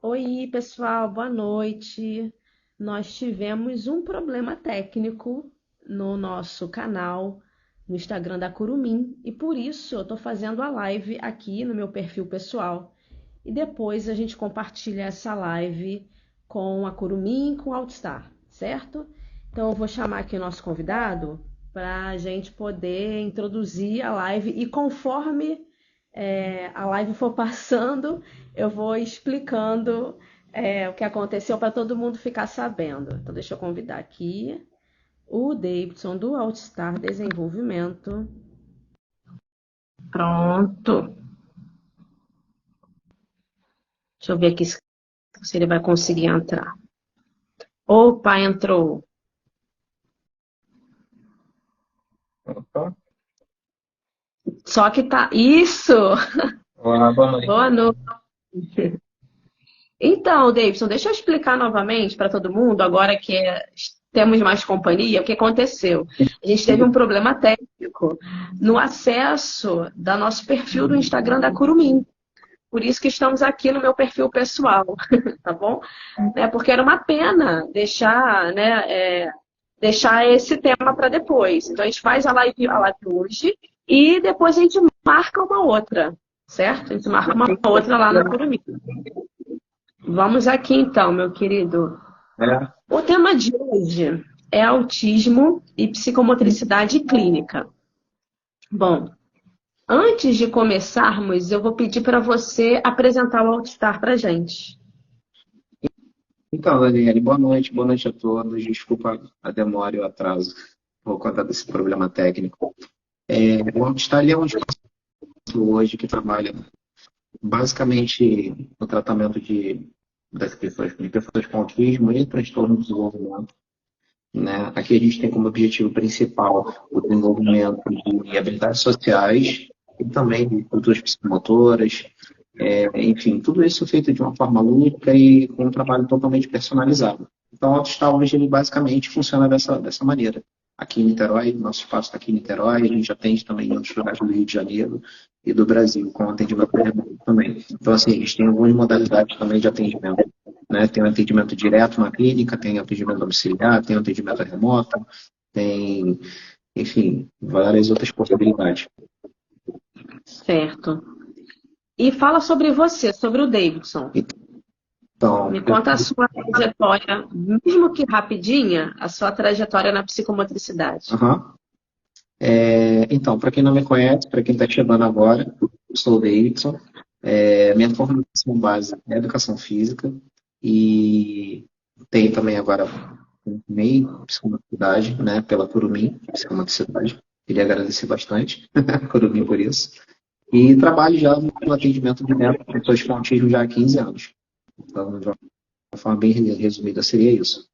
Oi, pessoal, boa noite. Nós tivemos um problema técnico no nosso canal, no Instagram da Curumim, e por isso eu estou fazendo a live aqui no meu perfil pessoal. E depois a gente compartilha essa live com a Curumim e com o Outstar, certo? Então eu vou chamar aqui o nosso convidado para a gente poder introduzir a live e conforme a live for passando, eu vou explicando o que aconteceu para todo mundo ficar sabendo. Então, deixa eu convidar aqui o Davidson do Outstar Desenvolvimento. Pronto. Deixa eu ver aqui se ele vai conseguir entrar. Opa, entrou. Opa. Só que tá. Isso! Olá, boa Boa noite. noite. Então, Davidson, deixa eu explicar novamente para todo mundo, agora que temos mais companhia, o que aconteceu. A gente teve um problema técnico no acesso do nosso perfil do Instagram da Curumim. Por isso que estamos aqui no meu perfil pessoal, tá bom? Porque era uma pena deixar esse tema para depois. Então a gente faz a live hoje e depois a gente marca uma outra, certo? A gente marca uma outra lá na Curumim. Vamos aqui então, meu querido. É, O tema de hoje é autismo e psicomotricidade clínica. Bom, antes de começarmos, eu vou pedir para você apresentar o Outstar para a gente. então, Daniele, boa noite a todos. Desculpa a demora e o atraso por conta desse problema técnico. O Outstar é um espaço hoje que trabalha basicamente no tratamento das pessoas com autismo e transtorno de desenvolvimento. Né? Aqui a gente tem como objetivo principal o desenvolvimento de habilidades sociais e também de culturas psicomotoras. Enfim, tudo isso feito de uma forma lúdica e com um trabalho totalmente personalizado. Então, o Autostar hoje, ele basicamente funciona dessa maneira. Aqui em Niterói, nosso espaço está aqui em Niterói, a gente atende também em outros lugares do Rio de Janeiro e do Brasil, com atendimento remoto também. Então, assim, a gente tem algumas modalidades também de atendimento. Né? Tem o atendimento direto na clínica, tem o atendimento domiciliar, tem o atendimento remoto, tem, enfim, várias outras possibilidades. Certo. E fala sobre você, sobre o Davidson. Então, Me conta a sua trajetória, mesmo que rapidinha, a sua trajetória na psicomotricidade. aham. Então, para quem não me conhece, para quem está chegando agora, eu sou o Davidson. Minha formação base é educação física e tenho também agora meio psicomotricidade, né, pela Curumim, psicomotricidade. Queria agradecer bastante a Curumim por isso. E trabalho já no atendimento de pessoas com autismo já há 15 anos. Então, de uma forma bem resumida, seria isso.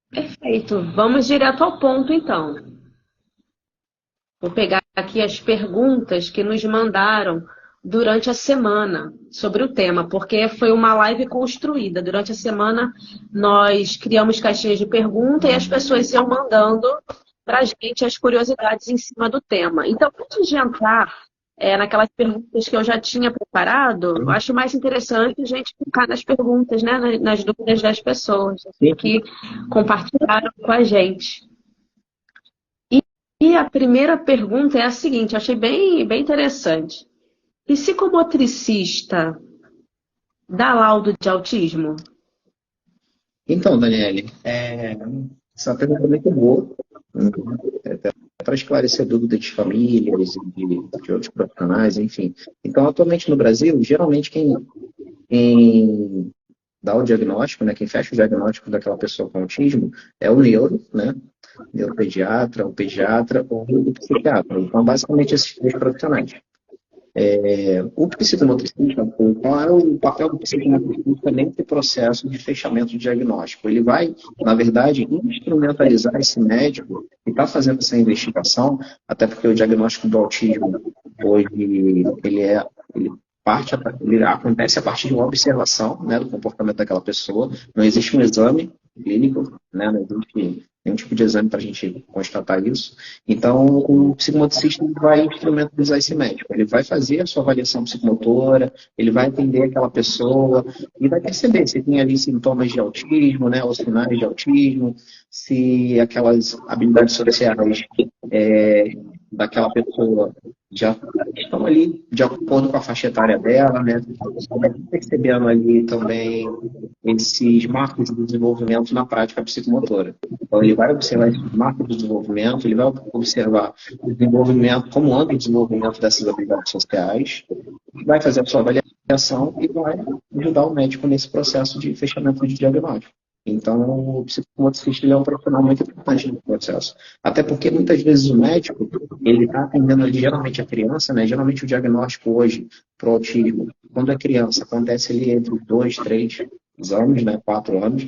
Perfeito. Vamos direto ao ponto, então. Vou pegar aqui as perguntas que nos mandaram durante a semana sobre o tema, porque foi uma live construída. Durante a semana, nós criamos caixinhas de pergunta e as pessoas iam mandando para a gente as curiosidades em cima do tema. Então, antes de entrar naquelas perguntas que eu já tinha preparado, eu acho mais interessante a gente focar nas perguntas, né, nas dúvidas das pessoas que compartilharam com a gente. E a primeira pergunta é a seguinte, eu achei bem interessante. Psicomotricista dá laudo de autismo? Então, Daniele, essa pergunta é muito boa, né? Até para esclarecer dúvidas de famílias e de outros profissionais, enfim. Então, atualmente no Brasil, geralmente quem dá o diagnóstico, né, quem fecha o diagnóstico daquela pessoa com autismo é o neuro, né, neuropediatra, o pediatra ou o psiquiatra. Então, basicamente, esses três profissionais. O psicomotricista, qual é o papel do psicomotricista nesse processo de fechamento de diagnóstico? Ele vai, na verdade, instrumentalizar esse médico que está fazendo essa investigação, até porque o diagnóstico do autismo hoje ele ele acontece a partir de uma observação, né, do comportamento daquela pessoa. Não existe um exame clínico, né, não existe nenhum tipo de exame para a gente constatar isso. Então, o psicomotricista vai instrumentalizar esse médico. Ele vai fazer a sua avaliação psicomotora, ele vai atender aquela pessoa e vai perceber se tem ali sintomas de autismo, né, ou sinais de autismo, se aquelas habilidades sociais daquela pessoa já estão ali de acordo com a faixa etária dela, né? Percebendo ali também esses marcos de desenvolvimento na prática psicomotora. Então, ele vai observar esses marcos de desenvolvimento, ele vai observar o desenvolvimento, como anda o desenvolvimento dessas habilidades sociais, vai fazer a sua avaliação e vai ajudar o médico nesse processo de fechamento de diagnóstico. Então, o psicomotricista ele é um profissional muito importante no processo. Até porque, muitas vezes, o médico ele está atendendo ali, geralmente a criança, né? Geralmente o diagnóstico hoje para o autismo, quando é criança, acontece ali entre 2, 3 anos, né? 4 anos.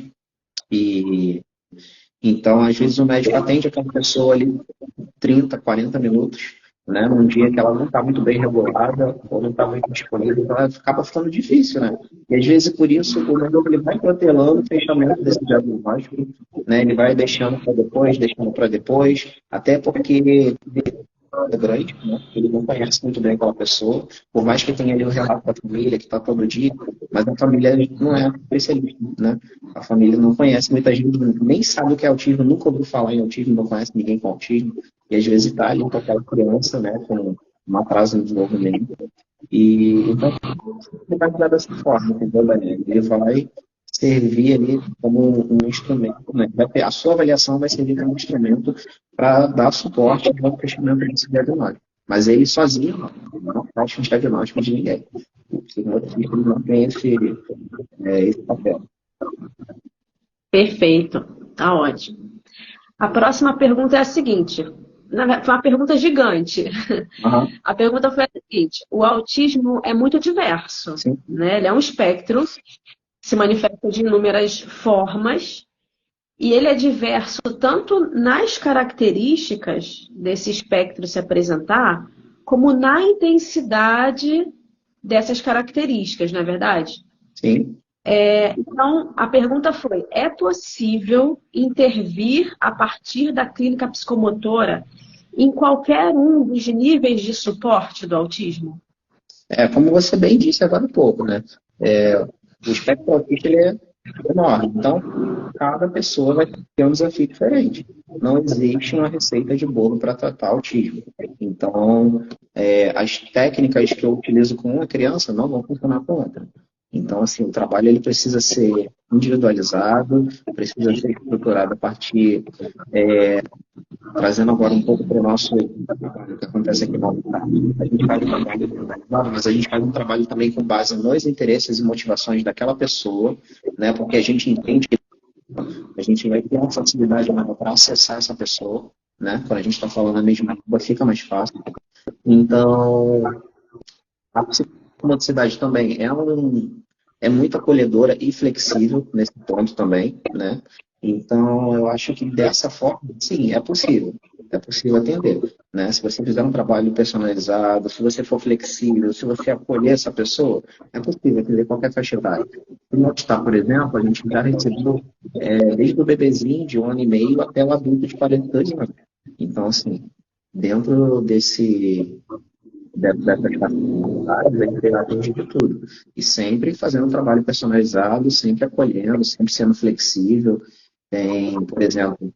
E então, às vezes, o médico atende aquela pessoa ali 30, 40 minutos, né? Num dia que ela não está muito bem regulada ou não está muito disponível, então acaba ficando difícil, né? E às vezes, por isso, o médico ele vai protelando o fechamento desse diagnóstico, né? Ele vai deixando para depois, até porque é grande, né? Ele não conhece muito bem aquela pessoa, por mais que tenha ali o relato da família que está todo dia, mas a família não é especialista, né? A família não conhece, muita gente nem sabe o que é autismo, nunca ouviu falar em autismo, não conhece ninguém com autismo, e às vezes está ali com aquela criança, né, com um atraso no desenvolvimento, e então ele vai cuidar dessa forma, entendeu, Daniel? Ele vai servir ali como um instrumento, né? A sua avaliação vai servir como um instrumento para dar suporte ao fechamento desse diagnóstico. Mas ele sozinho não faz o diagnóstico de ninguém. O psicomotricista não tem esse papel. Perfeito, tá ótimo. A próxima pergunta é a seguinte. Foi uma pergunta gigante. Uhum. A pergunta foi a seguinte: o autismo é muito diverso, né? Ele é um espectro, se manifesta de inúmeras formas, e ele é diverso tanto nas características desse espectro se apresentar, como na intensidade dessas características, não é verdade? Sim. Então, a pergunta foi: é possível intervir a partir da clínica psicomotora em qualquer um dos níveis de suporte do autismo? Como você bem disse agora há pouco, né? O espectro autista ele é enorme, então cada pessoa vai ter um desafio diferente. Não existe uma receita de bolo para tratar autismo. Então, as técnicas que eu utilizo com uma criança não vão funcionar com outra. Então, assim, o trabalho ele precisa ser individualizado, precisa ser estruturado a partir, trazendo agora um pouco para o nosso trabalho que acontece aqui no Alto. A gente faz um trabalho individualizado, mas a gente faz um trabalho também com base nos interesses e motivações daquela pessoa, né? Porque a gente entende que a gente vai ter uma facilidade maior para acessar essa pessoa, né? Quando a gente está falando a mesma língua, fica mais fácil. Então, a psicomotricidade também é muito acolhedora e flexível nesse ponto também, né? Então, eu acho que dessa forma, sim, é possível. É possível atender, né? Se você fizer um trabalho personalizado, se você for flexível, se você acolher essa pessoa, é possível atender qualquer faixa etária. No Notar, por exemplo, a gente já recebeu desde o bebezinho de 1 ano e meio até o adulto de 42 anos. Então, assim, dentro dessas facilidades, a gente atende de tudo. E sempre fazendo um trabalho personalizado, sempre acolhendo, sempre sendo flexível. Tem, por exemplo,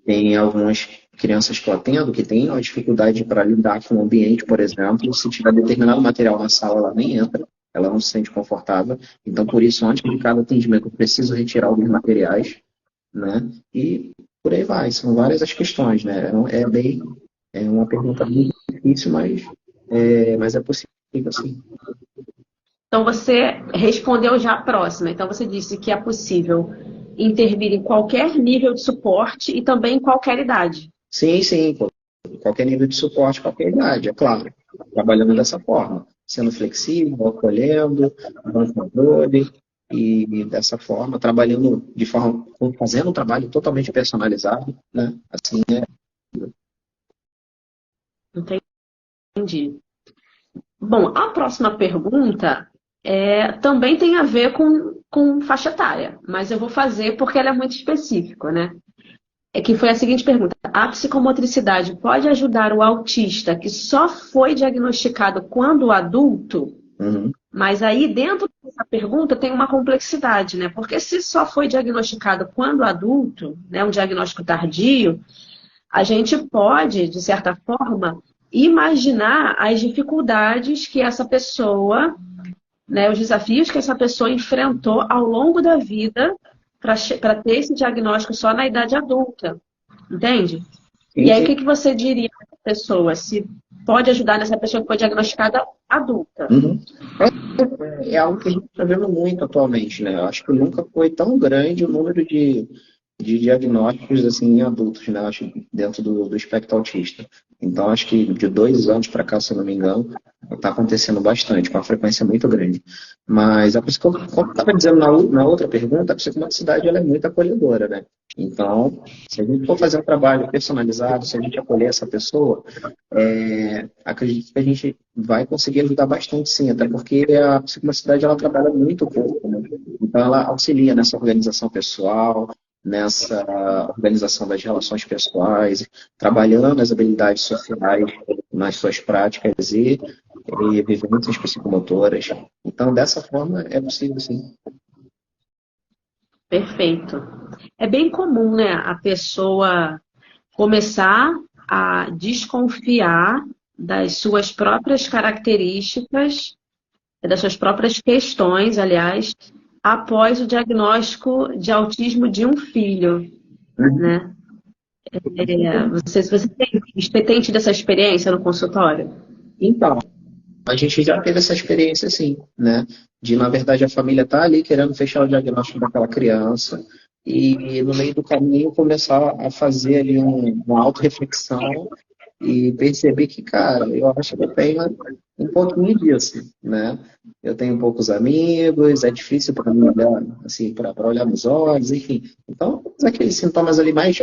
tem algumas crianças que eu atendo que têm uma dificuldade para lidar com o ambiente, por exemplo. Se tiver determinado material na sala, ela nem entra, ela não se sente confortável. Então, por isso, antes de cada atendimento, eu preciso retirar alguns materiais, né? E por aí vai. São várias as questões, né? É uma pergunta muito difícil, mas é possível, sim. Então, você respondeu já a próxima. Então, você disse que é possível intervir em qualquer nível de suporte e também em qualquer idade. Sim, sim. Qualquer nível de suporte, qualquer idade, é claro. Trabalhando dessa forma. Sendo flexível, acolhendo, dando controle e dessa forma, trabalhando fazendo um trabalho totalmente personalizado, né? Assim Entendi. Bom, a próxima pergunta também tem a ver com faixa etária, mas eu vou fazer porque ela é muito específica, né? que foi a seguinte pergunta: a psicomotricidade pode ajudar o autista que só foi diagnosticado quando adulto? Uhum. Mas aí, dentro dessa pergunta, tem uma complexidade, né? Porque se só foi diagnosticado quando adulto, né, um diagnóstico tardio, a gente pode, de certa forma, imaginar as dificuldades que essa pessoa, né, os desafios que essa pessoa enfrentou ao longo da vida para ter esse diagnóstico só na idade adulta, entende? E Sim, aí, o sim. que você diria para essa pessoa? Se pode ajudar nessa pessoa que foi diagnosticada adulta? Uhum. É algo que a gente está vendo muito atualmente, né? Eu acho que nunca foi tão grande o número de diagnósticos assim, em adultos, né? Eu acho, dentro do espectro autista. Então, acho que de 2 anos para cá, se eu não me engano, está acontecendo bastante, com uma frequência muito grande. Mas, como eu estava dizendo na outra pergunta, a psicomotricidade ela é muito acolhedora, né? Então, se a gente for fazer um trabalho personalizado, se a gente acolher essa pessoa, acredito que a gente vai conseguir ajudar bastante, sim, até porque a psicomotricidade ela trabalha muito o corpo, né? Então, ela auxilia nessa organização pessoal, nessa organização das relações pessoais, trabalhando as habilidades sociais nas suas práticas e vivências psicomotoras. Então, dessa forma, é possível, sim. Perfeito. É bem comum, né, a pessoa começar a desconfiar das suas próprias características, das suas próprias questões, aliás, após o diagnóstico de autismo de um filho, né? Você tem tido essa experiência no consultório? Então, a gente já teve essa experiência, sim, né? De, na verdade, a família estar ali querendo fechar o diagnóstico daquela criança e, no meio do caminho, começar a fazer ali uma autorreflexão e perceber que, cara, eu acho que eu tenho um pouquinho disso, né? Eu tenho poucos amigos, é difícil para mim olhar, assim, para olhar nos olhos, enfim. Então, aqueles sintomas ali mais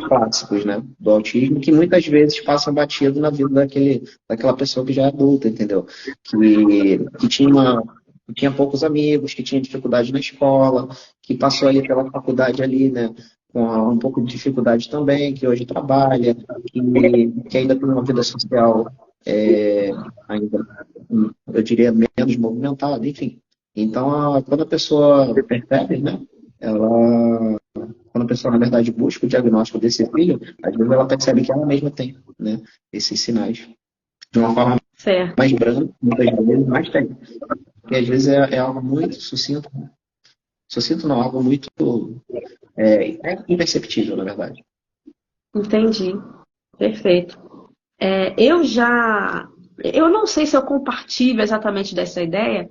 clássicos, né, do autismo, que muitas vezes passam batido na vida daquela pessoa que já é adulta, entendeu? Que tinha poucos amigos, que tinha dificuldade na escola, que passou ali pela faculdade ali, né, com um pouco de dificuldade também, que hoje trabalha, que ainda tem uma vida social ainda, eu diria, menos movimentada, enfim. Então, quando a pessoa percebe, né, quando a pessoa, na verdade, busca o diagnóstico desse filho, às vezes ela percebe que ela mesma tem, né, esses sinais. De uma forma Certo. mais branda, muitas vezes, mais técnica. E às vezes é algo muito sucinto. Sucinto não, algo muito imperceptível, na verdade. Entendi. Perfeito. Eu não sei se eu compartilho exatamente dessa ideia,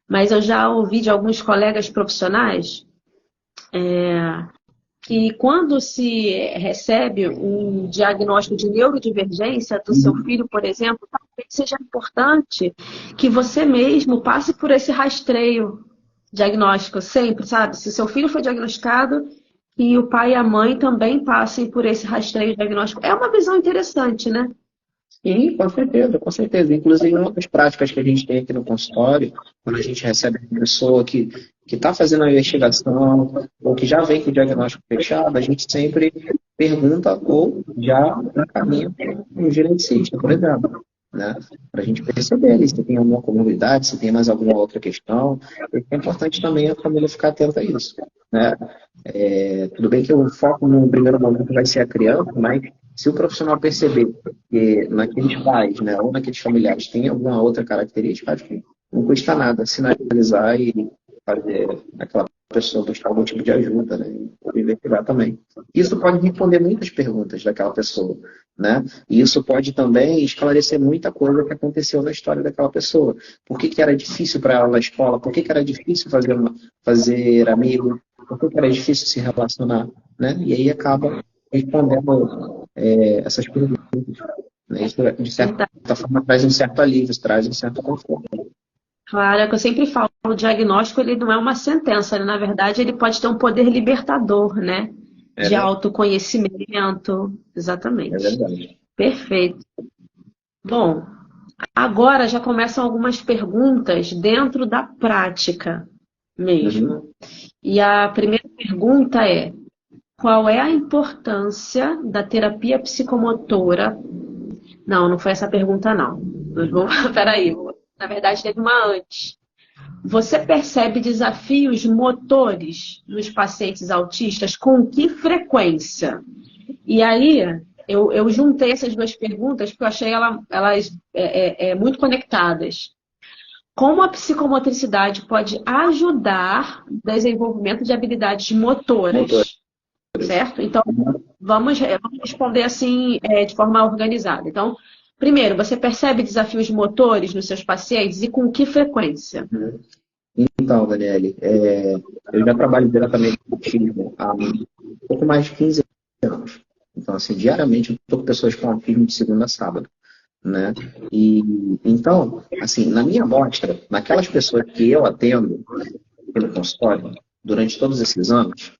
mas eu já ouvi de alguns colegas profissionais que quando se recebe um diagnóstico de neurodivergência do seu filho, por exemplo, talvez seja importante que você mesmo passe por esse rastreio diagnóstico sempre, sabe? Se seu filho foi diagnosticado, que o pai e a mãe também passem por esse rastreio diagnóstico. É uma visão interessante, né? E, com certeza, com certeza. Inclusive, uma das práticas que a gente tem aqui no consultório, quando a gente recebe uma pessoa que está fazendo a investigação ou que já vem com o diagnóstico fechado, a gente sempre pergunta ou já encaminha para um geneticista, por exemplo, né? Para a gente perceber ali se tem alguma comorbidade, se tem mais alguma outra questão. É importante também a família ficar atenta a isso, né? Tudo bem que o foco no primeiro momento vai ser a criança, mas se o profissional perceber que naqueles pais, né, ou naqueles familiares tem alguma outra característica, acho que não custa nada sinalizar e fazer aquela pessoa buscar algum tipo de ajuda, né, e investigar também. Isso pode responder muitas perguntas daquela pessoa, né, e isso pode também esclarecer muita coisa que aconteceu na história daquela pessoa. Por que que era difícil para ela na escola? Por que que era difícil fazer amigo? Por que que era difícil se relacionar, né? E aí acaba respondendo essas perguntas, né? Isso, de certa Verdade. forma, traz um certo alívio, traz um certo conforto. Claro, é que eu sempre falo, o diagnóstico ele não é uma sentença, né? Na verdade, ele pode ter um poder libertador, né? É De verdade. autoconhecimento. É Exatamente. verdade. Perfeito. Bom, agora já começam algumas perguntas dentro da prática Uhum. mesmo. E a primeira pergunta é: qual é a importância da terapia psicomotora? Não, não foi essa a pergunta, não. Peraí, na verdade teve uma antes. Você percebe desafios motores nos pacientes autistas com que frequência? E aí, eu juntei essas duas perguntas porque eu achei elas muito conectadas. Como a psicomotricidade pode ajudar no desenvolvimento de habilidades Motor. motoras, certo? Então, vamos responder assim, de forma organizada. Então, primeiro, você percebe desafios motores nos seus pacientes e com que frequência? Então, Daniele, eu já trabalho diretamente com autismo há um pouco mais de 15 anos. Então, assim, diariamente eu estou com pessoas com autismo de segunda a sábado, né? E, então, assim, na minha amostra, naquelas pessoas que eu atendo pelo consultório, durante todos esses anos,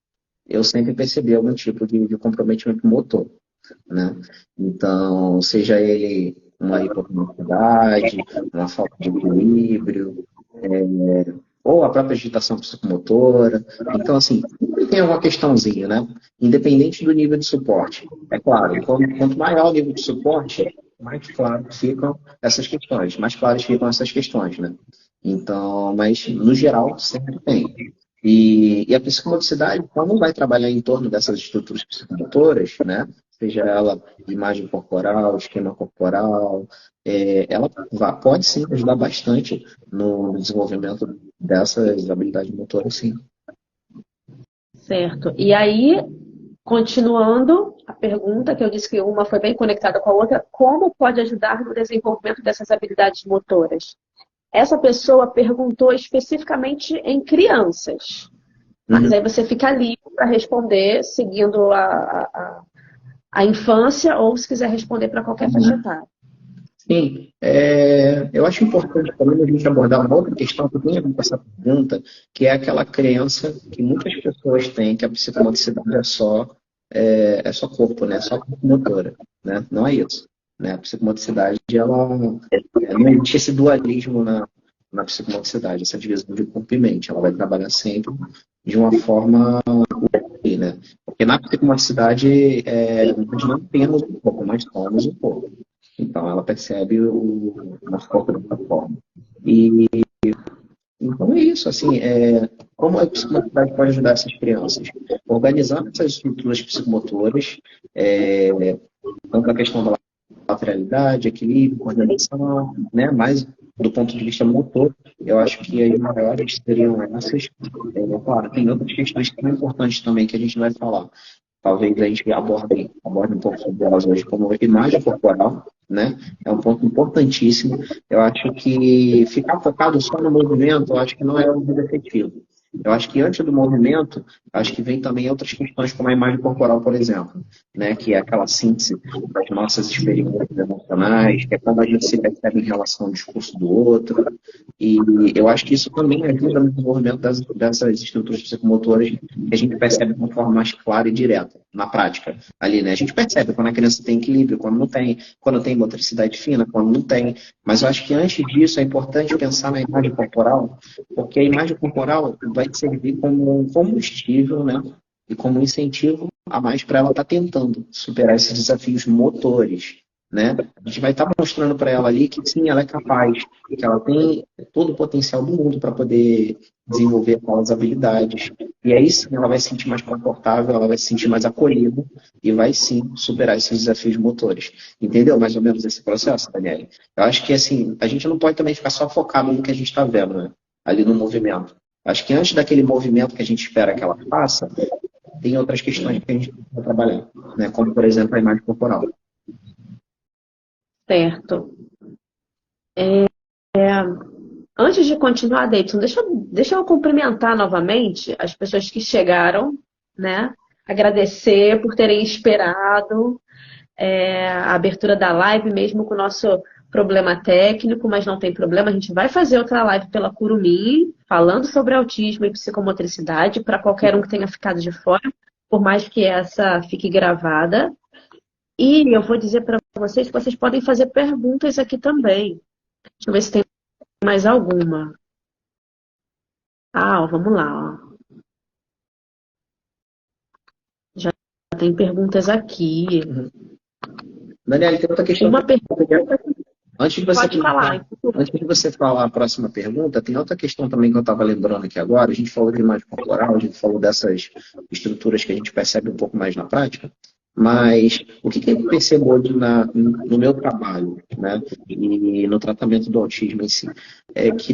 eu sempre percebi algum tipo de comprometimento motor, né? Então, seja ele uma hipomobilidade, uma falta de equilíbrio, ou a própria agitação psicomotora. Então, assim, tem alguma questãozinha, né? Independente do nível de suporte. É claro, quanto maior o nível de suporte, mais claro ficam essas questões, mais claras ficam essas questões, né? Então, mas no geral, sempre tem. E a psicomotricidade, ela não vai trabalhar em torno dessas estruturas psicomotoras, né? Seja ela imagem corporal, esquema corporal, ela pode sim ajudar bastante no desenvolvimento dessas habilidades motoras, sim. Certo. E aí, continuando a pergunta, que eu disse que uma foi bem conectada com a outra, como pode ajudar no desenvolvimento dessas habilidades motoras? Essa pessoa perguntou especificamente em crianças, mas aí você fica livre para responder seguindo a infância ou se quiser responder para qualquer faixa etária. Sim, eu acho importante também a gente abordar uma outra questão que tem a ver com essa pergunta, que é aquela crença que muitas pessoas têm que a psicomotricidade é só corpo, né? É só corpo motora, né? Não é isso, né? A psicomotricidade, não existe esse dualismo na psicomotricidade, essa divisão de corpo e mente. Ela vai trabalhar sempre de uma forma, né? Porque na psicomotricidade, nós não temos o corpo, nós somos o corpo. Então, ela percebe o nosso corpo dessa forma. E, então, é isso. Assim, como a psicomotricidade pode ajudar essas crianças? Organizando essas estruturas psicomotoras, tanto a questão da lateralidade, equilíbrio, coordenação, né? Mas, do ponto de vista motor, eu acho que as maiores seriam essas. Claro, tem outras questões que são importantes também que a gente vai falar. Talvez a gente aborde um pouco sobre elas hoje, como imagem corporal, né? É um ponto importantíssimo. Eu acho que ficar focado só no movimento, eu acho que não é o efetivo. Eu acho que antes do movimento, acho que vem também outras questões, como a imagem corporal, por exemplo, né? Que é aquela síntese das nossas experiências emocionais, que é como a gente se percebe em relação ao discurso do outro. E eu acho que isso também ajuda no desenvolvimento dessas estruturas psicomotoras que a gente percebe de uma forma mais clara e direta, na prática. Ali, né? A gente percebe quando a criança tem equilíbrio, quando não tem, quando tem motricidade fina, quando não tem. Mas eu acho que antes disso é importante pensar na imagem corporal, porque a imagem corporal vai servir como um combustível, né? E como um incentivo a mais para ela estar tentando superar esses desafios motores, né? A gente vai estar mostrando para ela ali que sim, ela é capaz, que ela tem todo o potencial do mundo para poder desenvolver aquelas habilidades. E aí sim ela vai se sentir mais confortável, ela vai se sentir mais acolhida e vai sim superar esses desafios motores. Entendeu mais ou menos esse processo, Daniela? Eu acho que assim, a gente não pode também ficar só focado no que a gente está vendo, né? Ali no movimento. Acho que antes daquele movimento que a gente espera que ela faça, tem outras questões que a gente precisa trabalhar, né? Como, por exemplo, a imagem corporal. Certo. Antes de continuar, Davidson, deixa eu cumprimentar novamente as pessoas que chegaram, né? Agradecer por terem esperado a abertura da live, mesmo com o nosso problema técnico, mas não tem problema, a gente vai fazer outra live pela Curumim, falando sobre autismo e psicomotricidade, para qualquer um que tenha ficado de fora, por mais que essa fique gravada. E eu vou dizer para vocês que vocês podem fazer perguntas aqui também. Deixa eu ver se tem mais alguma. Vamos lá. Ó. Já tem perguntas aqui. Daniela, tem outra questão. Uma pergunta. Antes de você Pode falar. Antes de você falar a próxima pergunta, tem outra questão também que eu estava lembrando aqui agora. A gente falou de imagem corporal, a gente falou dessas estruturas que a gente percebe um pouco mais na prática, mas o que eu percebo hoje no meu trabalho, né, e no tratamento do autismo em si, é que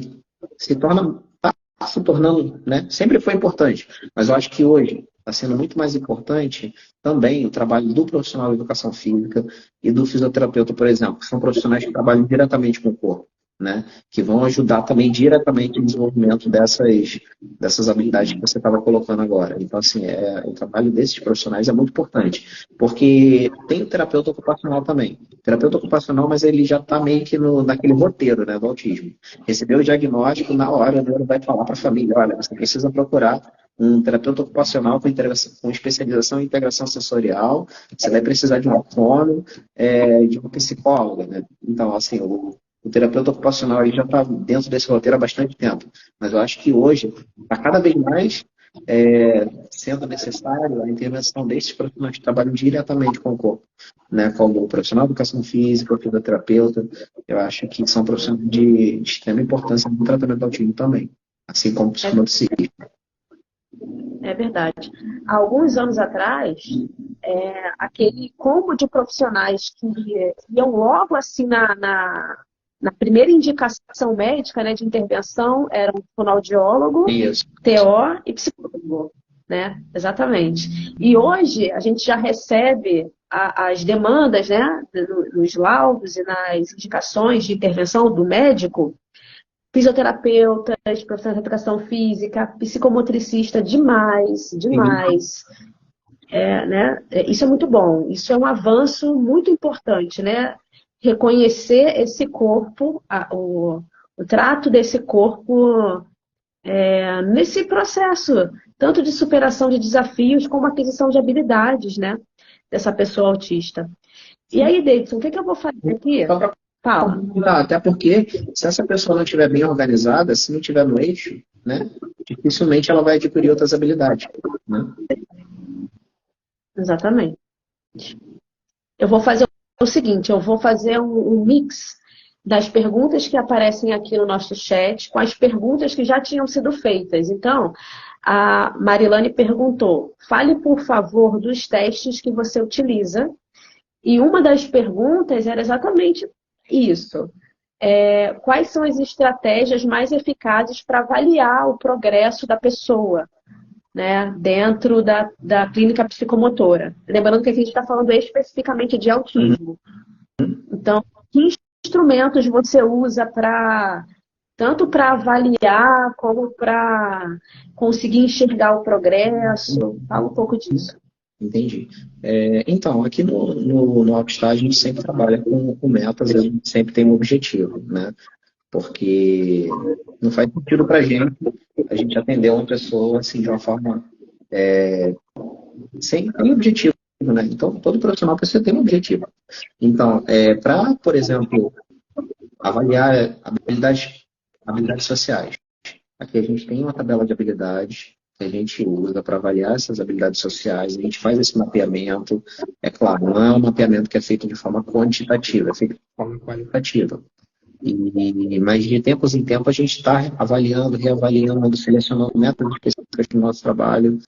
está se tornando, né, sempre foi importante, mas eu acho que hoje está sendo muito mais importante também o trabalho do profissional de educação física e do fisioterapeuta, por exemplo, que são profissionais que trabalham diretamente com o corpo, né? Que vão ajudar também diretamente no desenvolvimento dessas habilidades que você estava colocando agora. Então, assim, o trabalho desses profissionais é muito importante, porque tem o terapeuta ocupacional também. O terapeuta ocupacional, mas ele já está meio que naquele roteiro, né, do autismo. Recebeu o diagnóstico, na hora ele vai falar para a família, olha, você precisa procurar um terapeuta ocupacional com especialização em integração sensorial, você vai precisar de um fono, de uma psicóloga, né? Então, assim, o terapeuta ocupacional ele já está dentro desse roteiro há bastante tempo, mas eu acho que hoje está cada vez mais sendo necessário a intervenção desses profissionais que trabalham diretamente com o corpo, né? Como o profissional de educação física, o fisioterapeuta, eu acho que são profissionais de extrema importância no tratamento do autismo também, assim como o psicomotricista. É verdade. Há alguns anos atrás, aquele combo de profissionais que iam logo assim na primeira indicação médica, né, de intervenção, era um fonoaudiólogo, Isso. TO e psicólogo, né? Exatamente. E hoje a gente já recebe as demandas, né, nos laudos e nas indicações de intervenção do médico, fisioterapeutas, profissionais de educação física, psicomotricista, demais. Né? Isso é muito bom, isso é um avanço muito importante, né? Reconhecer esse corpo, o trato desse corpo nesse processo, tanto de superação de desafios como aquisição de habilidades, né? Dessa pessoa autista. E aí, Davidson, o que eu vou fazer aqui? Fala. Até porque, se essa pessoa não estiver bem organizada, se não estiver no eixo, né, dificilmente ela vai adquirir outras habilidades. Né? Exatamente. Eu vou fazer o seguinte, eu vou fazer um mix das perguntas que aparecem aqui no nosso chat com as perguntas que já tinham sido feitas. Então, a Marilane perguntou, fale, por favor, dos testes que você utiliza. E uma das perguntas era exatamente isso. Quais são as estratégias mais eficazes para avaliar o progresso da pessoa, né, dentro da clínica psicomotora? Lembrando que aqui a gente está falando especificamente de autismo. Então, que instrumentos você usa tanto para avaliar como para conseguir enxergar o progresso? Fala um pouco disso. Entendi. Então, aqui no Rockstar a gente sempre trabalha com metas, a gente sempre tem um objetivo, né? Porque não faz sentido para a gente atender uma pessoa assim, de uma forma sem objetivo, né? Então, todo profissional precisa ter um objetivo. Então, para, por exemplo, avaliar habilidades sociais. Aqui a gente tem uma tabela de habilidades que a gente usa para avaliar essas habilidades sociais, a gente faz esse mapeamento. É claro, não é um mapeamento que é feito de forma quantitativa, é feito de forma qualitativa. Mas de tempos em tempos a gente está avaliando, reavaliando, selecionando métodos específicos para o nosso trabalho.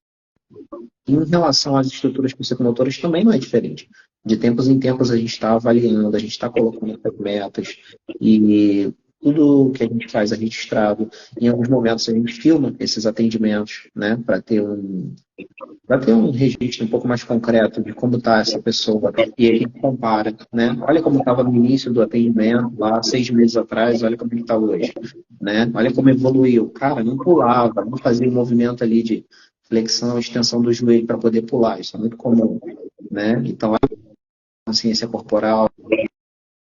E em relação às estruturas psicomotoras também não é diferente. De tempos em tempos a gente está avaliando, a gente está colocando essas metas e tudo que a gente faz é registrado. Em alguns momentos a gente filma esses atendimentos, né, para ter um registro um pouco mais concreto de como está essa pessoa e a gente compara, né? Olha como estava no início do atendimento, lá 6 meses atrás, olha como ele está hoje, né? Olha como evoluiu. Cara, não pulava, não fazia um movimento ali de flexão, extensão do joelho para poder pular. Isso é muito comum, né? Então, a consciência corporal,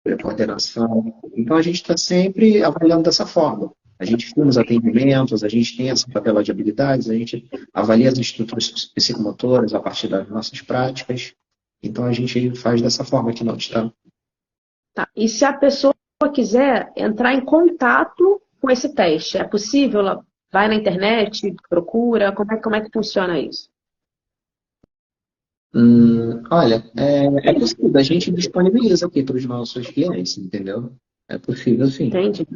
a coordenação. Então, a gente está sempre avaliando dessa forma. A gente filma os atendimentos, a gente tem essa tabela de habilidades, a gente avalia as estruturas psicomotoras a partir das nossas práticas. Então, a gente faz dessa forma aqui não está. Tá. E se a pessoa quiser entrar em contato com esse teste, é possível? Ela vai na internet, procura? Como é que funciona isso? Olha, é possível, a gente disponibiliza aqui para os nossos clientes, entendeu? É possível sim. Entende?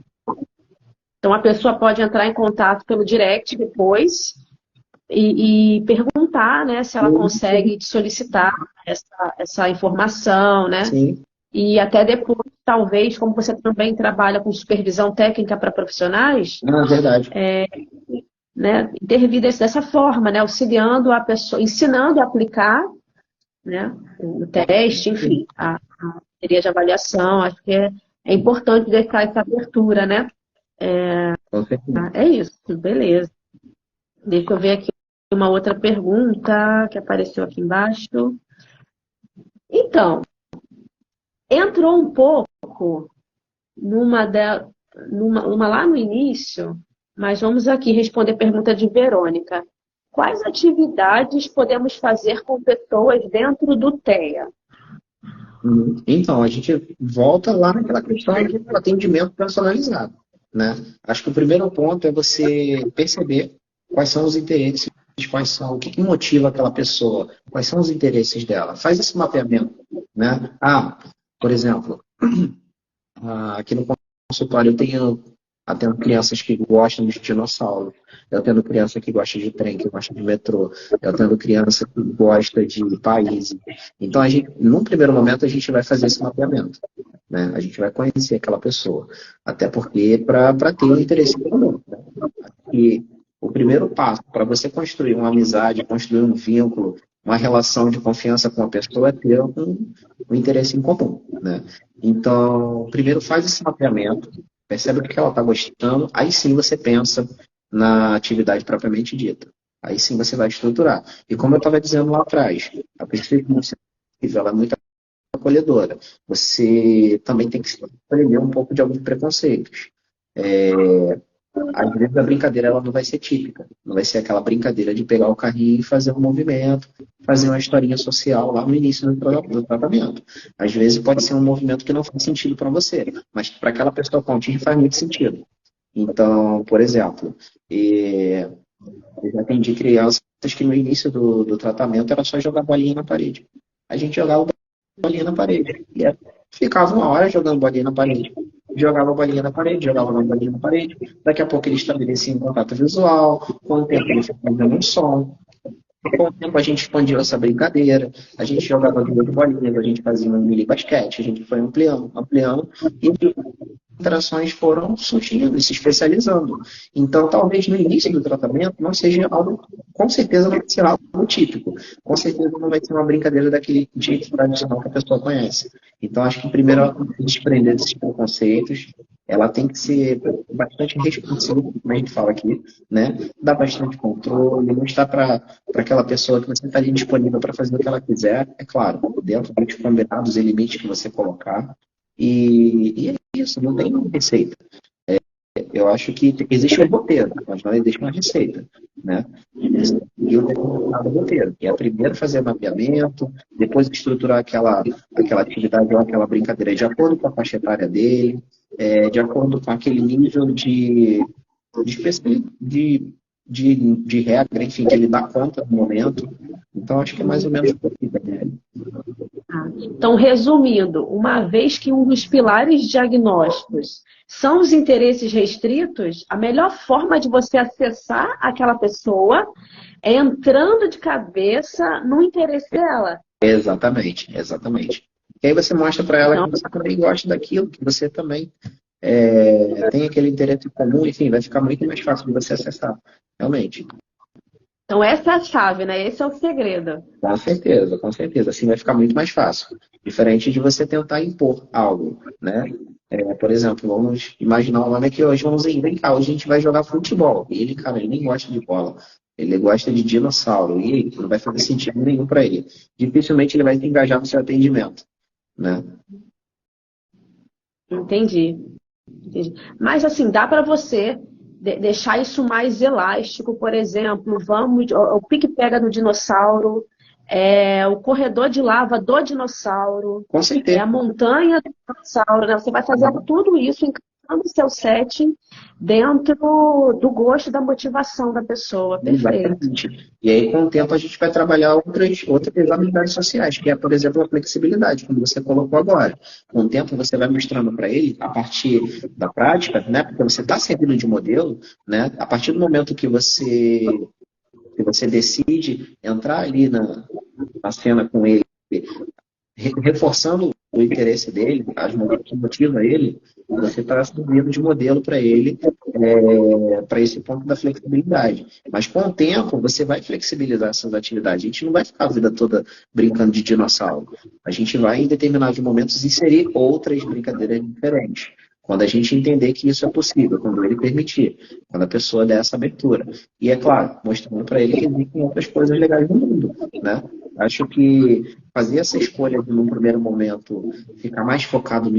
Então a pessoa pode entrar em contato pelo direct depois e perguntar, né, se ela consegue te solicitar essa informação, né? Sim, E até depois, talvez, como você também trabalha com supervisão técnica para profissionais, na verdade. né, intervir dessa forma, né, auxiliando a pessoa, ensinando a aplicar, né, o teste, enfim, a bateria de avaliação. Acho que é importante deixar essa abertura, né? Com certeza. É isso, beleza. Deixa eu ver aqui uma outra pergunta que apareceu aqui embaixo. Então, entrou um pouco numa, numa lá no início, mas vamos aqui responder a pergunta de Verônica. Quais atividades podemos fazer com pessoas dentro do TEA? Então, a gente volta lá naquela questão do atendimento personalizado, né? Acho que o primeiro ponto é você perceber quais são os interesses, quais são, o que que motiva aquela pessoa, quais são os interesses dela. Faz esse mapeamento, né? Por exemplo, aqui no consultório eu tenho atendo crianças que gostam de dinossauro, eu atendo criança que gosta de trem, que gosta de metrô, eu atendo criança que gosta de países. Então, num primeiro momento, a gente vai fazer esse mapeamento, né? A gente vai conhecer aquela pessoa, até porque para ter um interesse comum, né? E o primeiro passo para você construir uma amizade, construir um vínculo, uma relação de confiança com a pessoa é ter um interesse em comum, né? Então, primeiro faz esse mapeamento, percebe o que ela está gostando, aí sim você pensa na atividade propriamente dita. Aí sim você vai estruturar. E como eu estava dizendo lá atrás, a perspectiva ela é muito acolhedora. Você também tem que aprender um pouco de alguns preconceitos. Às vezes a brincadeira ela não vai ser típica, não vai ser aquela brincadeira de pegar o carrinho e fazer um movimento, fazer uma historinha social lá no início do tratamento. Às vezes pode ser um movimento que não faz sentido para você, mas para aquela pessoa contigo faz muito sentido. Então, por exemplo, eu já atendi crianças que no início do tratamento era só jogar bolinha na parede. A gente jogava bolinha na parede. Ficava uma hora jogando bolinha na parede. Jogava bolinha na parede, jogava uma bolinha na parede. Daqui a pouco ele estabelecia um contato visual. Com o tempo ele foi fazendo um som. Com o tempo a gente expandiu essa brincadeira. A gente jogava duas bolinhas, a gente fazia um mini basquete. A gente foi ampliando, ampliando. E interações foram surgindo e se especializando. Então, talvez no início do tratamento não seja algo, com certeza não vai ser algo típico. Com certeza não vai ser uma brincadeira daquele jeito tradicional que a pessoa conhece. Então, acho que primeiro ela tem que se desprender desses preconceitos, ela tem que ser bastante responsiva, como a gente fala aqui, né? Dar bastante controle, mostrar para aquela pessoa que você está ali disponível para fazer o que ela quiser, é claro, dentro dos combinados e limites que você colocar. E é isso, não tem uma receita. Eu acho que existe um roteiro, mas não existe uma receita, né? E o determinado roteiro, que é primeiro fazer mapeamento, depois estruturar aquela atividade ou aquela brincadeira de acordo com a faixa etária dele, de acordo com aquele nível de regra, enfim, que ele dá conta no momento. Então, acho que é mais ou menos por aí, Daniel. Então, resumindo, uma vez que um dos pilares diagnósticos são os interesses restritos, a melhor forma de você acessar aquela pessoa é entrando de cabeça no interesse dela. Exatamente, exatamente. E aí você mostra para ela Então, que você também gosta daquilo, que você também tem aquele interesse comum, enfim, vai ficar muito mais fácil de você acessar, realmente. então essa é a chave, né? Esse é o segredo. Com certeza, com certeza. Assim vai ficar muito mais fácil. Diferente de você tentar impor algo, né? Por exemplo, vamos imaginar um homem aqui hoje, vamos vem cá, hoje a gente vai jogar futebol. E ele, cara, ele nem gosta de bola. Ele gosta de dinossauro. E aí, não vai fazer sentido nenhum para ele. Dificilmente ele vai se engajar no seu atendimento, né? Entendi. Entendi. Mas assim, dá para você deixar isso mais elástico, por exemplo, vamos, o pique-pega do dinossauro, o corredor de lava do dinossauro, Com certeza. a montanha do dinossauro, né? Você vai fazendo tudo isso em cada o seu setting dentro do gosto, da motivação da pessoa. Perfeito. Exatamente. E aí, com o tempo, a gente vai trabalhar outras habilidades sociais, que é, por exemplo, a flexibilidade, como você colocou agora. Com o tempo, você vai mostrando para ele, a partir da prática, né? Porque você está servindo de modelo, né? A partir do momento que você decide entrar ali na cena com ele, reforçando o interesse dele, que motiva ele, você está servindo de modelo para ele, para esse ponto da flexibilidade. Mas com o tempo, você vai flexibilizar essas atividades. A gente não vai ficar a vida toda brincando de dinossauro. A gente vai, em determinados momentos, inserir outras brincadeiras diferentes. Quando a gente entender que isso é possível, quando ele permitir, quando a pessoa der essa abertura. E, é claro, mostrando para ele que existem outras coisas legais no mundo, né? Acho que fazer essa escolha de, num primeiro momento, ficar mais focado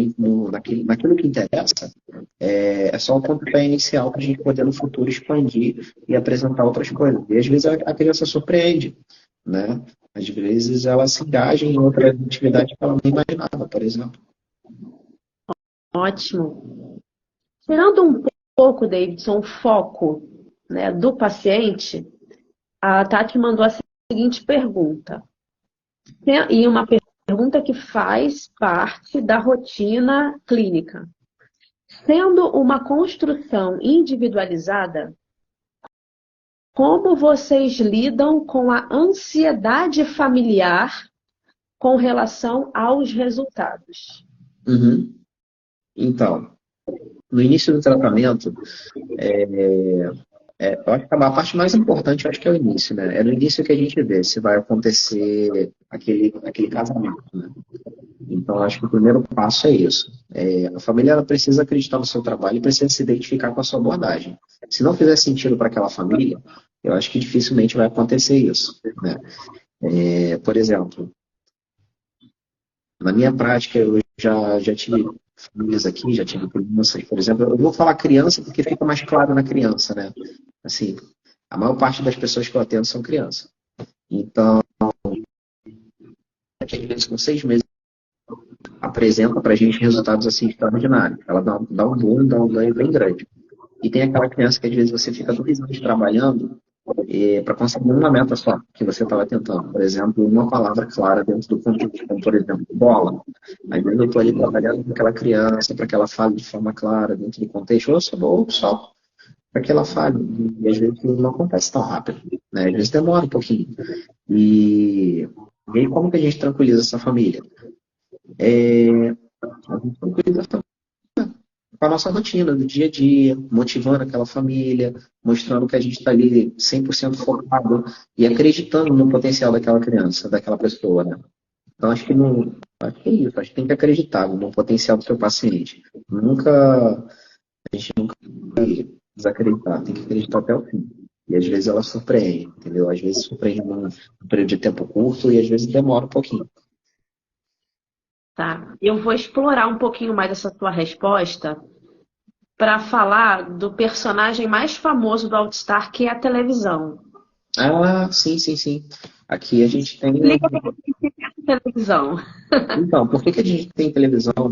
naquilo que interessa, é só o pontapé inicial para a gente poder, no futuro, expandir e apresentar outras coisas. E, às vezes, a criança surpreende, né? Às vezes, ela se engaja em outra atividade que ela nem imaginava, por exemplo. Ótimo. Tirando um pouco, Davidson, o foco, né, do paciente, a Tati mandou a seguinte pergunta. E uma pergunta que faz parte da rotina clínica. Sendo uma construção individualizada, como vocês lidam com a ansiedade familiar com relação aos resultados? Uhum. Então, no início do tratamento, eu acho que a parte mais importante, eu acho que é o início, né? É no início que a gente vê se vai acontecer aquele casamento, né? Então, acho que o primeiro passo é isso. A família ela precisa acreditar no seu trabalho e precisa se identificar com a sua abordagem. Se não fizer sentido para aquela família, eu acho que dificilmente vai acontecer isso, né? Por exemplo, na minha prática, eu já tive famílias aqui, já tive crianças, por exemplo. Eu vou falar criança porque fica mais claro na criança, né? Assim, a maior parte das pessoas que eu atendo são crianças. Então, às vezes, com 6 meses, apresenta para a gente resultados assim extraordinários. Ela dá um boom, dá um ganho bem grande. E tem aquela criança que às vezes você fica 2 anos trabalhando para conseguir uma meta só que você estava tentando. Por exemplo, uma palavra clara dentro do conteúdo, como por exemplo, bola. Às vezes eu estou ali trabalhando com aquela criança para que ela fale de forma clara dentro do contexto, ou só para que ela fale. E às vezes não acontece tão rápido, né? Às vezes demora um pouquinho. E aí como que a gente tranquiliza essa família? A gente tranquiliza com a nossa rotina do dia a dia, motivando aquela família, mostrando que a gente está ali 100% focado e acreditando no potencial daquela criança, daquela pessoa, né? Então, acho que é isso. Acho que tem que acreditar no potencial do seu paciente. A gente nunca tem desacreditar, tem que acreditar até o fim. E às vezes ela surpreende, entendeu? Às vezes surpreende num período de tempo curto e às vezes demora um pouquinho. Tá. Eu vou explorar um pouquinho mais essa tua resposta para falar do personagem mais famoso do Altstar, que é a televisão. Ah, sim, sim, sim. Aqui a gente tem. Explica para mim o que é a televisão. Então, por que a gente tem televisão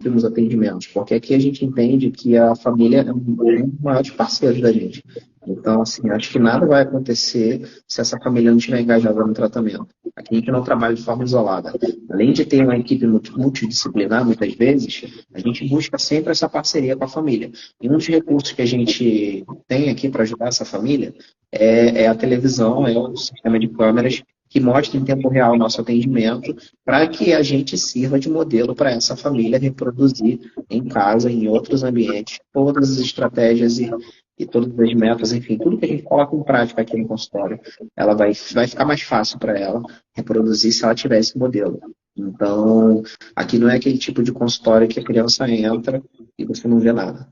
nos atendimentos? Porque aqui a gente entende que a família é um dos maiores parceiros da gente. Então, assim, acho que nada vai acontecer se essa família não estiver engajada no tratamento. Aqui a gente não trabalha de forma isolada. Além de ter uma equipe multidisciplinar, muitas vezes, a gente busca sempre essa parceria com a família. E um dos recursos que a gente tem aqui para ajudar essa família é a televisão, é o sistema de câmeras que mostra em tempo real o nosso atendimento, para que a gente sirva de modelo para essa família reproduzir em casa, em outros ambientes, todas as estratégias e todas as metas, enfim, tudo que a gente coloca em prática aqui no consultório, ela vai ficar mais fácil para ela reproduzir se ela tiver esse modelo. Então, aqui não é aquele tipo de consultório que a criança entra e você não vê nada.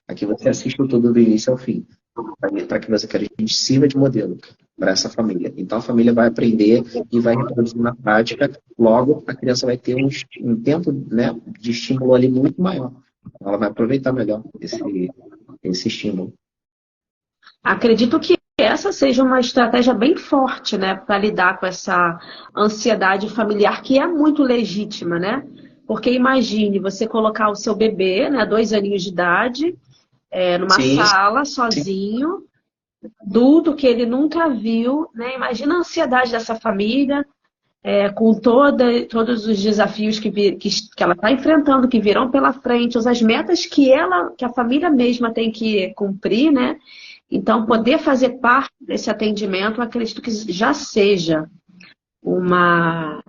Aqui você assiste tudo do início ao fim, para que a gente sirva de modelo para essa família. Então, a família vai aprender e vai reproduzir na prática, logo a criança vai ter um tempo, né, de estímulo ali muito maior. Ela vai aproveitar melhor esse estímulo. Acredito que essa seja uma estratégia bem forte, né, para lidar com essa ansiedade familiar que é muito legítima, né? Porque imagine você colocar o seu bebê, né, 2 aninhos de idade, numa Sim, sala, sim, sozinho, adulto que ele nunca viu, né? Imagina a ansiedade dessa família, com todos os desafios que ela está enfrentando, que virão pela frente, as metas que a família mesma tem que cumprir, né? Então, poder fazer parte desse atendimento, eu acredito que já seja uma,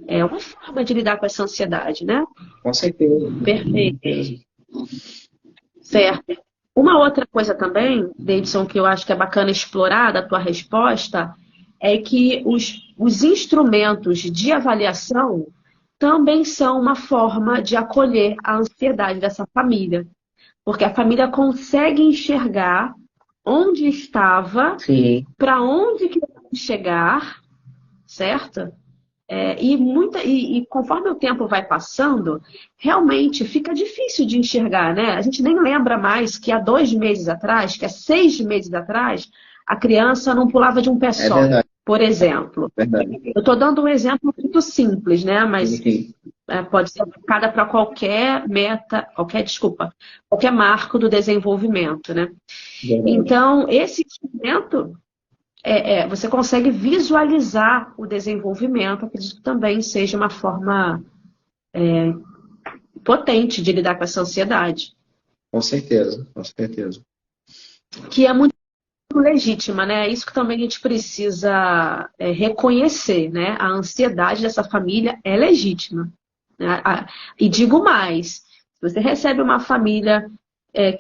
uma forma de lidar com essa ansiedade, né? com certeza. Com Perfeito. certeza. Certo. Uma outra coisa também, Davidson, que eu acho que é bacana explorar da tua resposta, é que os instrumentos de avaliação também são uma forma de acolher a ansiedade dessa família. Porque a família consegue enxergar onde estava, Sim, para onde que vai chegar, certo? E conforme o tempo vai passando, realmente fica difícil de enxergar, né? A gente nem lembra mais que há 2 meses atrás, que há 6 meses atrás, a criança não pulava de um pé é só, verdade, por exemplo. verdade. Eu estou dando um exemplo muito simples, né? Sim, Mas sim, pode ser aplicada para qualquer meta, qualquer marco do desenvolvimento, né? verdade. Então, esse instrumento você consegue visualizar o desenvolvimento, acredito que também seja uma forma potente de lidar com essa ansiedade, Com certeza, com certeza. que é muito legítima, né? É isso que também a gente precisa reconhecer, né? A ansiedade dessa família é legítima, né? E digo mais, se você recebe uma família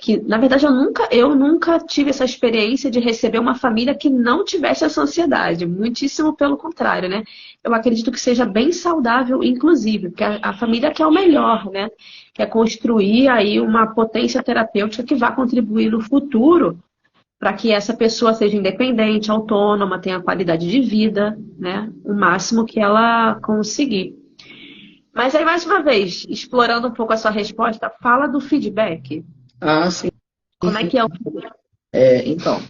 que, na verdade, eu nunca tive essa experiência de receber uma família que não tivesse essa ansiedade. Muitíssimo pelo contrário, né? Eu acredito que seja bem saudável, inclusive, porque a família quer o melhor, né? Quer construir aí uma potência terapêutica que vá contribuir no futuro para que essa pessoa seja independente, autônoma, tenha qualidade de vida, né? O máximo que ela conseguir. Mas aí, mais uma vez, explorando um pouco a sua resposta, fala do feedback. Ah, sim, Como é sim. que é o Então,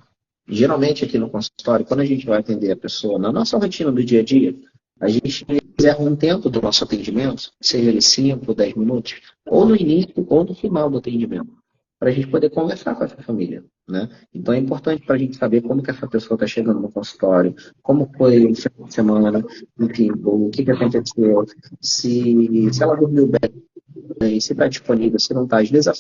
geralmente aqui no consultório, quando a gente vai atender a pessoa, na nossa rotina do dia a dia, a gente reserva um tempo do nosso atendimento, seja ele 5, 10 minutos, ou no início ou no final do atendimento, para a gente poder conversar com essa família, né? Então é importante para a gente saber como que essa pessoa está chegando no consultório, como foi o final de semana, enfim, o que aconteceu, se ela dormiu bem, se está disponível, se não está. Às vezes a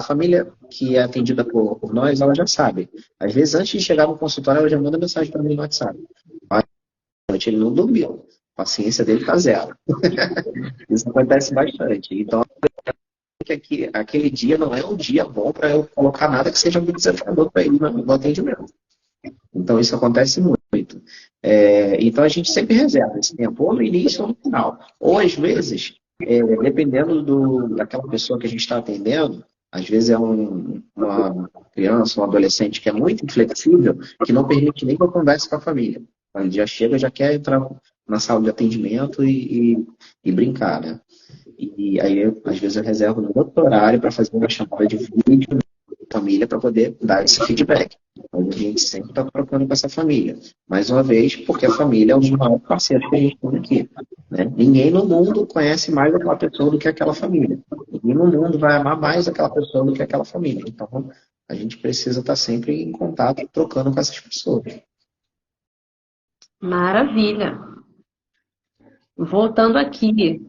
família que é atendida por nós, ela já sabe. Às vezes, antes de chegar no consultório, ela já manda mensagem para mim no WhatsApp. "Ah, noite ele não dormiu. A paciência dele está zero." Isso acontece bastante. Então, aquele dia não é um dia bom para eu colocar nada que seja muito desafiador para ele no atendimento. Então, isso acontece muito. Então, a gente sempre reserva esse tempo, ou no início ou no final. Ou, às vezes, dependendo daquela pessoa que a gente está atendendo, às vezes é uma criança, um adolescente que é muito inflexível, que não permite nem que eu converse com a família. Ele já chega, já quer entrar na sala de atendimento e brincar, né? E aí, às vezes, eu reservo no outro horário para fazer uma chamada de vídeo família para poder dar esse feedback. Então, a gente sempre está trocando com essa família. Mais uma vez, porque a família é um dos maiores parceiros que a gente tem aqui. Né? Ninguém no mundo conhece mais aquela pessoa do que aquela família. Ninguém no mundo vai amar mais aquela pessoa do que aquela família. Então, a gente precisa estar sempre em contato, trocando com essas pessoas. Maravilha. Voltando aqui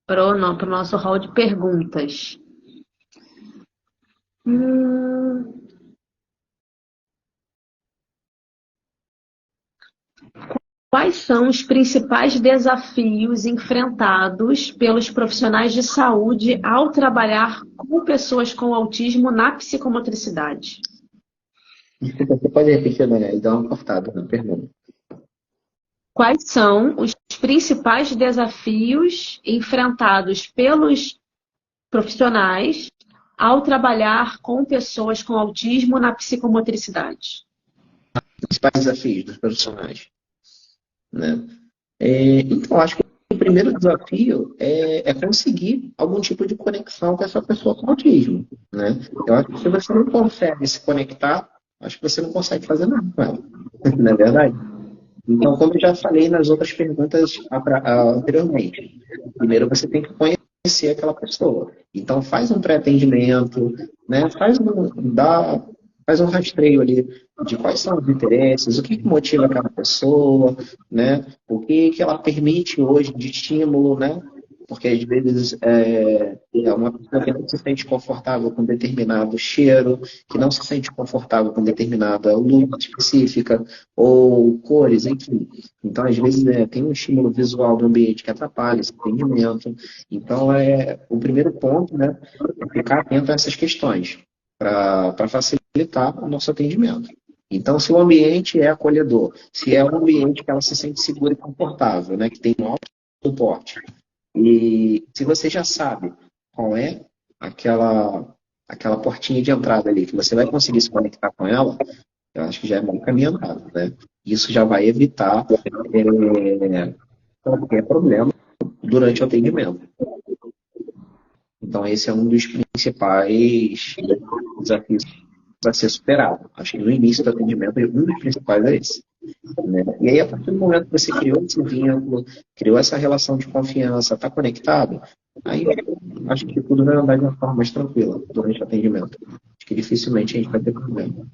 para o nosso hall de perguntas. Hum, Quais são os principais desafios enfrentados pelos profissionais de saúde ao trabalhar com pessoas com autismo na psicomotricidade? Desculpa, você pode repetir, Daniela, e dar uma cortada na pergunta. Quais são os principais desafios enfrentados pelos profissionais ao trabalhar com pessoas com autismo na psicomotricidade? Os principais desafios dos profissionais. Né? Então, acho que o primeiro desafio é conseguir algum tipo de conexão com essa pessoa com autismo. Né? Eu acho que se você não consegue se conectar, acho que você não consegue fazer nada com ela. Não é verdade? Então, como eu já falei nas outras perguntas anteriormente, primeiro você tem que conhecer aquela pessoa. Então faz um pré-atendimento, né? Faz um rastreio ali de quais são os interesses, o que que motiva aquela pessoa, né? O que que ela permite hoje de estímulo, né? Porque às vezes é uma pessoa que não se sente confortável com determinado cheiro, que não se sente confortável com determinada luz específica, ou cores, enfim. Então, às vezes, tem um estímulo visual do ambiente que atrapalha esse atendimento. Então, o primeiro ponto, né, é ficar atento a essas questões, para facilitar o nosso atendimento. Então, se o ambiente é acolhedor, se é um ambiente que ela se sente segura e confortável, né, que tem um alto suporte, e se você já sabe qual é aquela portinha de entrada ali, que você vai conseguir se conectar com ela, eu acho que já é bom caminho andado, né? Isso já vai evitar qualquer problema durante o atendimento. Então, esse é um dos principais desafios a ser superado. Acho que no início do atendimento, um dos principais é esse. Né? E aí, a partir do momento que você criou esse vínculo, criou essa relação de confiança, está conectado, aí acho que tudo vai andar de uma forma mais tranquila durante o atendimento. Acho que dificilmente a gente vai ter problema.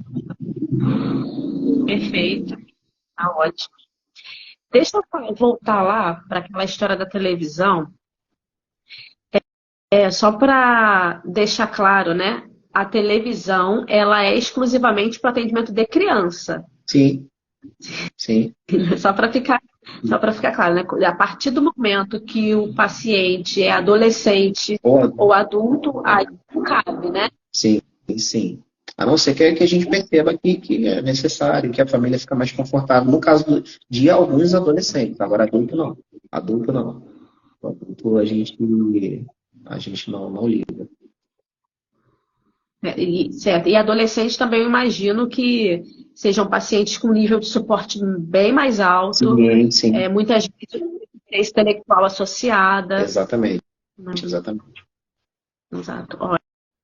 Perfeito, tá ótimo. Deixa eu voltar lá para aquela história da televisão. Só para deixar claro, né? A televisão, ela é exclusivamente para atendimento de criança. Sim, sim. Só para ficar claro, né? A partir do momento que o paciente é adolescente ou adulto, aí não cabe, né? Sim, sim. A não ser que a gente perceba que é necessário, que a família fica mais confortável. No caso de alguns adolescentes, agora adulto não. Adulto não. Adulto a gente não liga. Certo. E adolescentes também eu imagino que sejam pacientes com nível de suporte bem mais alto, Sim, sim. muitas vezes com intelectual associada. Exatamente. Né? Exatamente. Exato.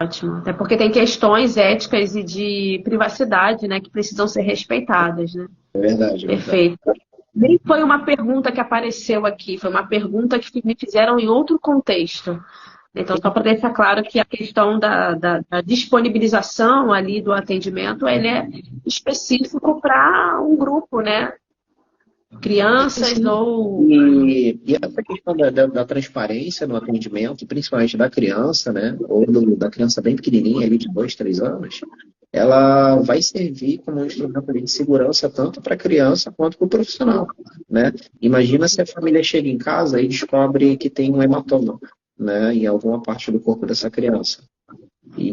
Ótimo. Até porque tem questões éticas e de privacidade, né, que precisam ser respeitadas, né? É verdade, é verdade. Perfeito. Nem foi uma pergunta que apareceu aqui, foi uma pergunta que me fizeram em outro contexto. Então, só para deixar claro que a questão da disponibilização ali do atendimento, ele é específico para um grupo, né? Crianças Sim. ou... E essa questão da transparência no atendimento, principalmente da criança, né? Ou da criança bem pequenininha, ali de 2, 3 anos, ela vai servir como um instrumento ali de segurança tanto para a criança quanto para o profissional, né? Imagina se a família chega em casa e descobre que tem um hematoma, né? Em alguma parte do corpo dessa criança. E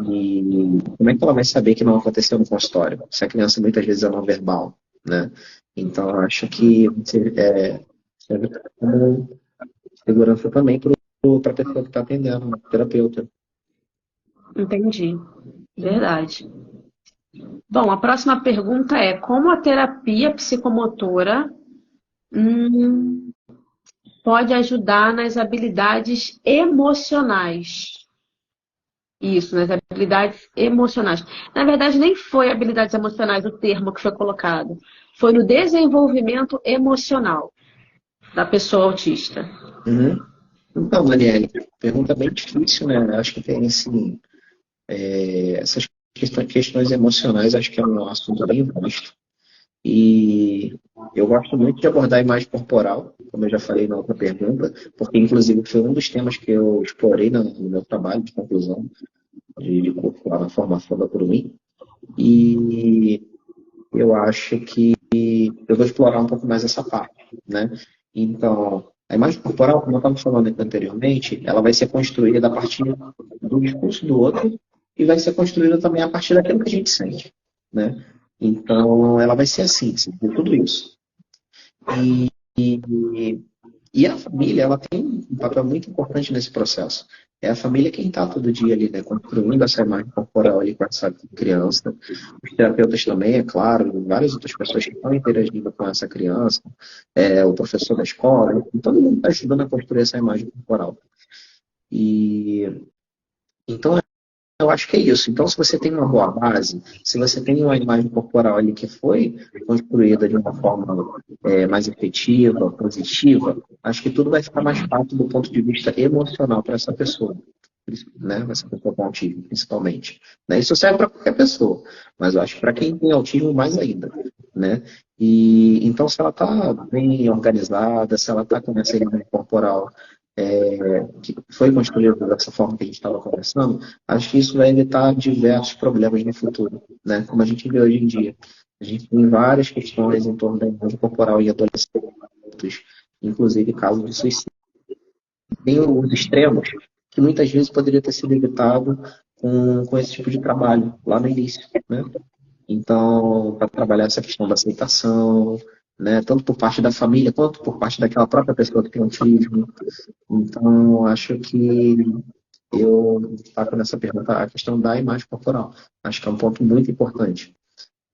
como é que ela vai saber que não aconteceu no consultório? Se a criança muitas vezes é não verbal, né? Então, eu acho que serve como segurança também para a pessoa que está atendendo, o terapeuta. Entendi. Verdade. Bom, a próxima pergunta é: como a terapia psicomotora pode ajudar nas habilidades emocionais? Isso, nas habilidades emocionais. Na verdade, nem foi habilidades emocionais o termo que foi colocado. Foi no desenvolvimento emocional da pessoa autista. Uhum. Então, Daniele, pergunta bem difícil, né? Acho que tem, assim, essas questões emocionais, acho que é um assunto bem vasto. E eu gosto muito de abordar a imagem corporal, como eu já falei na outra pergunta, porque, inclusive, foi um dos temas que eu explorei no meu trabalho de conclusão de curso lá na formação da Curumim. E eu acho que eu vou explorar um pouco mais essa parte, né? Então, a imagem corporal, como eu estava falando anteriormente, ela vai ser construída a partir do discurso do outro e vai ser construída também a partir daquilo que a gente sente, né? Então, ela vai ser assim, de tudo isso. E a família, ela tem um papel muito importante nesse processo. É a família quem está todo dia ali, né, construindo essa imagem corporal ali com essa criança. Os terapeutas também, é claro, e várias outras pessoas que estão interagindo com essa criança, o professor da escola, enfim, todo mundo está ajudando a construir essa imagem corporal. E então eu acho que é isso. Então, se você tem uma boa base, se você tem uma imagem corporal ali que foi construída de uma forma mais efetiva, positiva, acho que tudo vai ficar mais fácil do ponto de vista emocional para essa pessoa, né? Essa pessoa com autismo, principalmente. Né? Isso serve para qualquer pessoa, mas eu acho que para quem tem autismo, mais ainda. Né? E então, se ela está bem organizada, se ela está com essa imagem corporal que foi construída dessa forma que a gente estava conversando, acho que isso vai evitar diversos problemas no futuro, né? Como a gente vê hoje em dia. A gente tem várias questões em torno da imagem corporal em adolescentes, inclusive casos de suicídio. Tem os extremos, que muitas vezes poderia ter sido evitado com esse tipo de trabalho, lá no início, né? Então, para trabalhar essa questão da aceitação, né, tanto por parte da família quanto por parte daquela própria pessoa que tem autismo. Então, acho que eu taco nessa pergunta a questão da imagem corporal. Acho que é um ponto muito importante.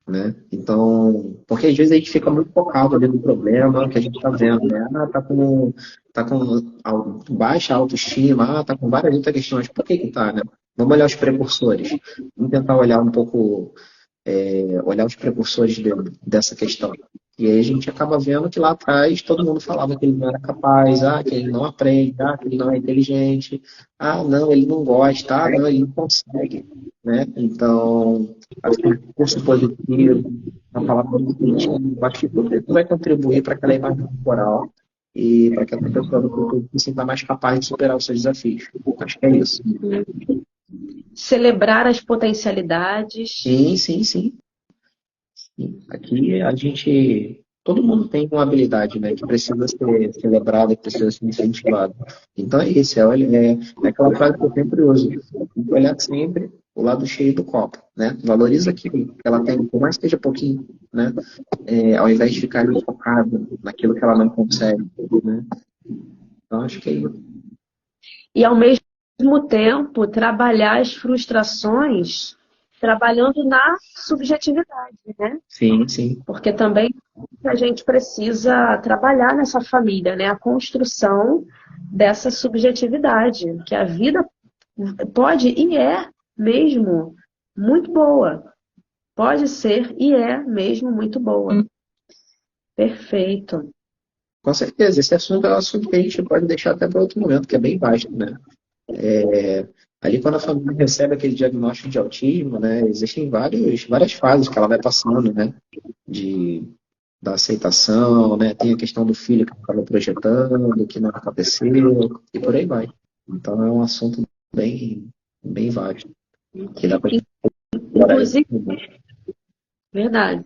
Né? Então, porque às vezes a gente fica muito focado ali no problema que a gente está vendo, né? Ah, tá com baixa autoestima, tá com várias outras questões. Por que que tá, né? Vamos olhar os precursores. Vamos tentar olhar um pouco olhar os precursores dessa questão. E aí a gente acaba vendo que lá atrás todo mundo falava que ele não era capaz, que ele não aprende, que ele não é inteligente, não, ele não gosta, não, ele não consegue. Né? Então, acho que o curso positivo, a palavra positivo, acho que tudo isso vai contribuir para aquela imagem corporal e para que a pessoa no futuro se sinta mais capaz de superar os seus desafios. Acho que é isso. Celebrar as potencialidades. Sim, sim, sim. Aqui todo mundo tem uma habilidade, né, que precisa ser celebrada, que precisa ser incentivada. Então é isso, é aquela frase que eu sempre uso, tem que olhar sempre o lado cheio do copo, né? Valoriza aquilo que ela tem, por mais que seja pouquinho, né? Ao invés de ficar ali focado naquilo que ela não consegue, né? Então acho que é isso. E ao mesmo tempo trabalhar as frustrações trabalhando na subjetividade, né? Sim, sim. Porque também a gente precisa trabalhar nessa família, né? A construção dessa subjetividade, que a vida pode e é mesmo muito boa. Pode ser e é mesmo muito boa. Perfeito. Com certeza, esse assunto é um assunto que a gente pode deixar até para outro momento, que é bem vasto, né? Ali quando a família recebe aquele diagnóstico de autismo, né, existem várias fases que ela vai passando, né, da aceitação, né, tem a questão do filho que estava projetando, que não aconteceu, e por aí vai. Então é um assunto bem, bem vasto. Que dá para Inclusive, verdade.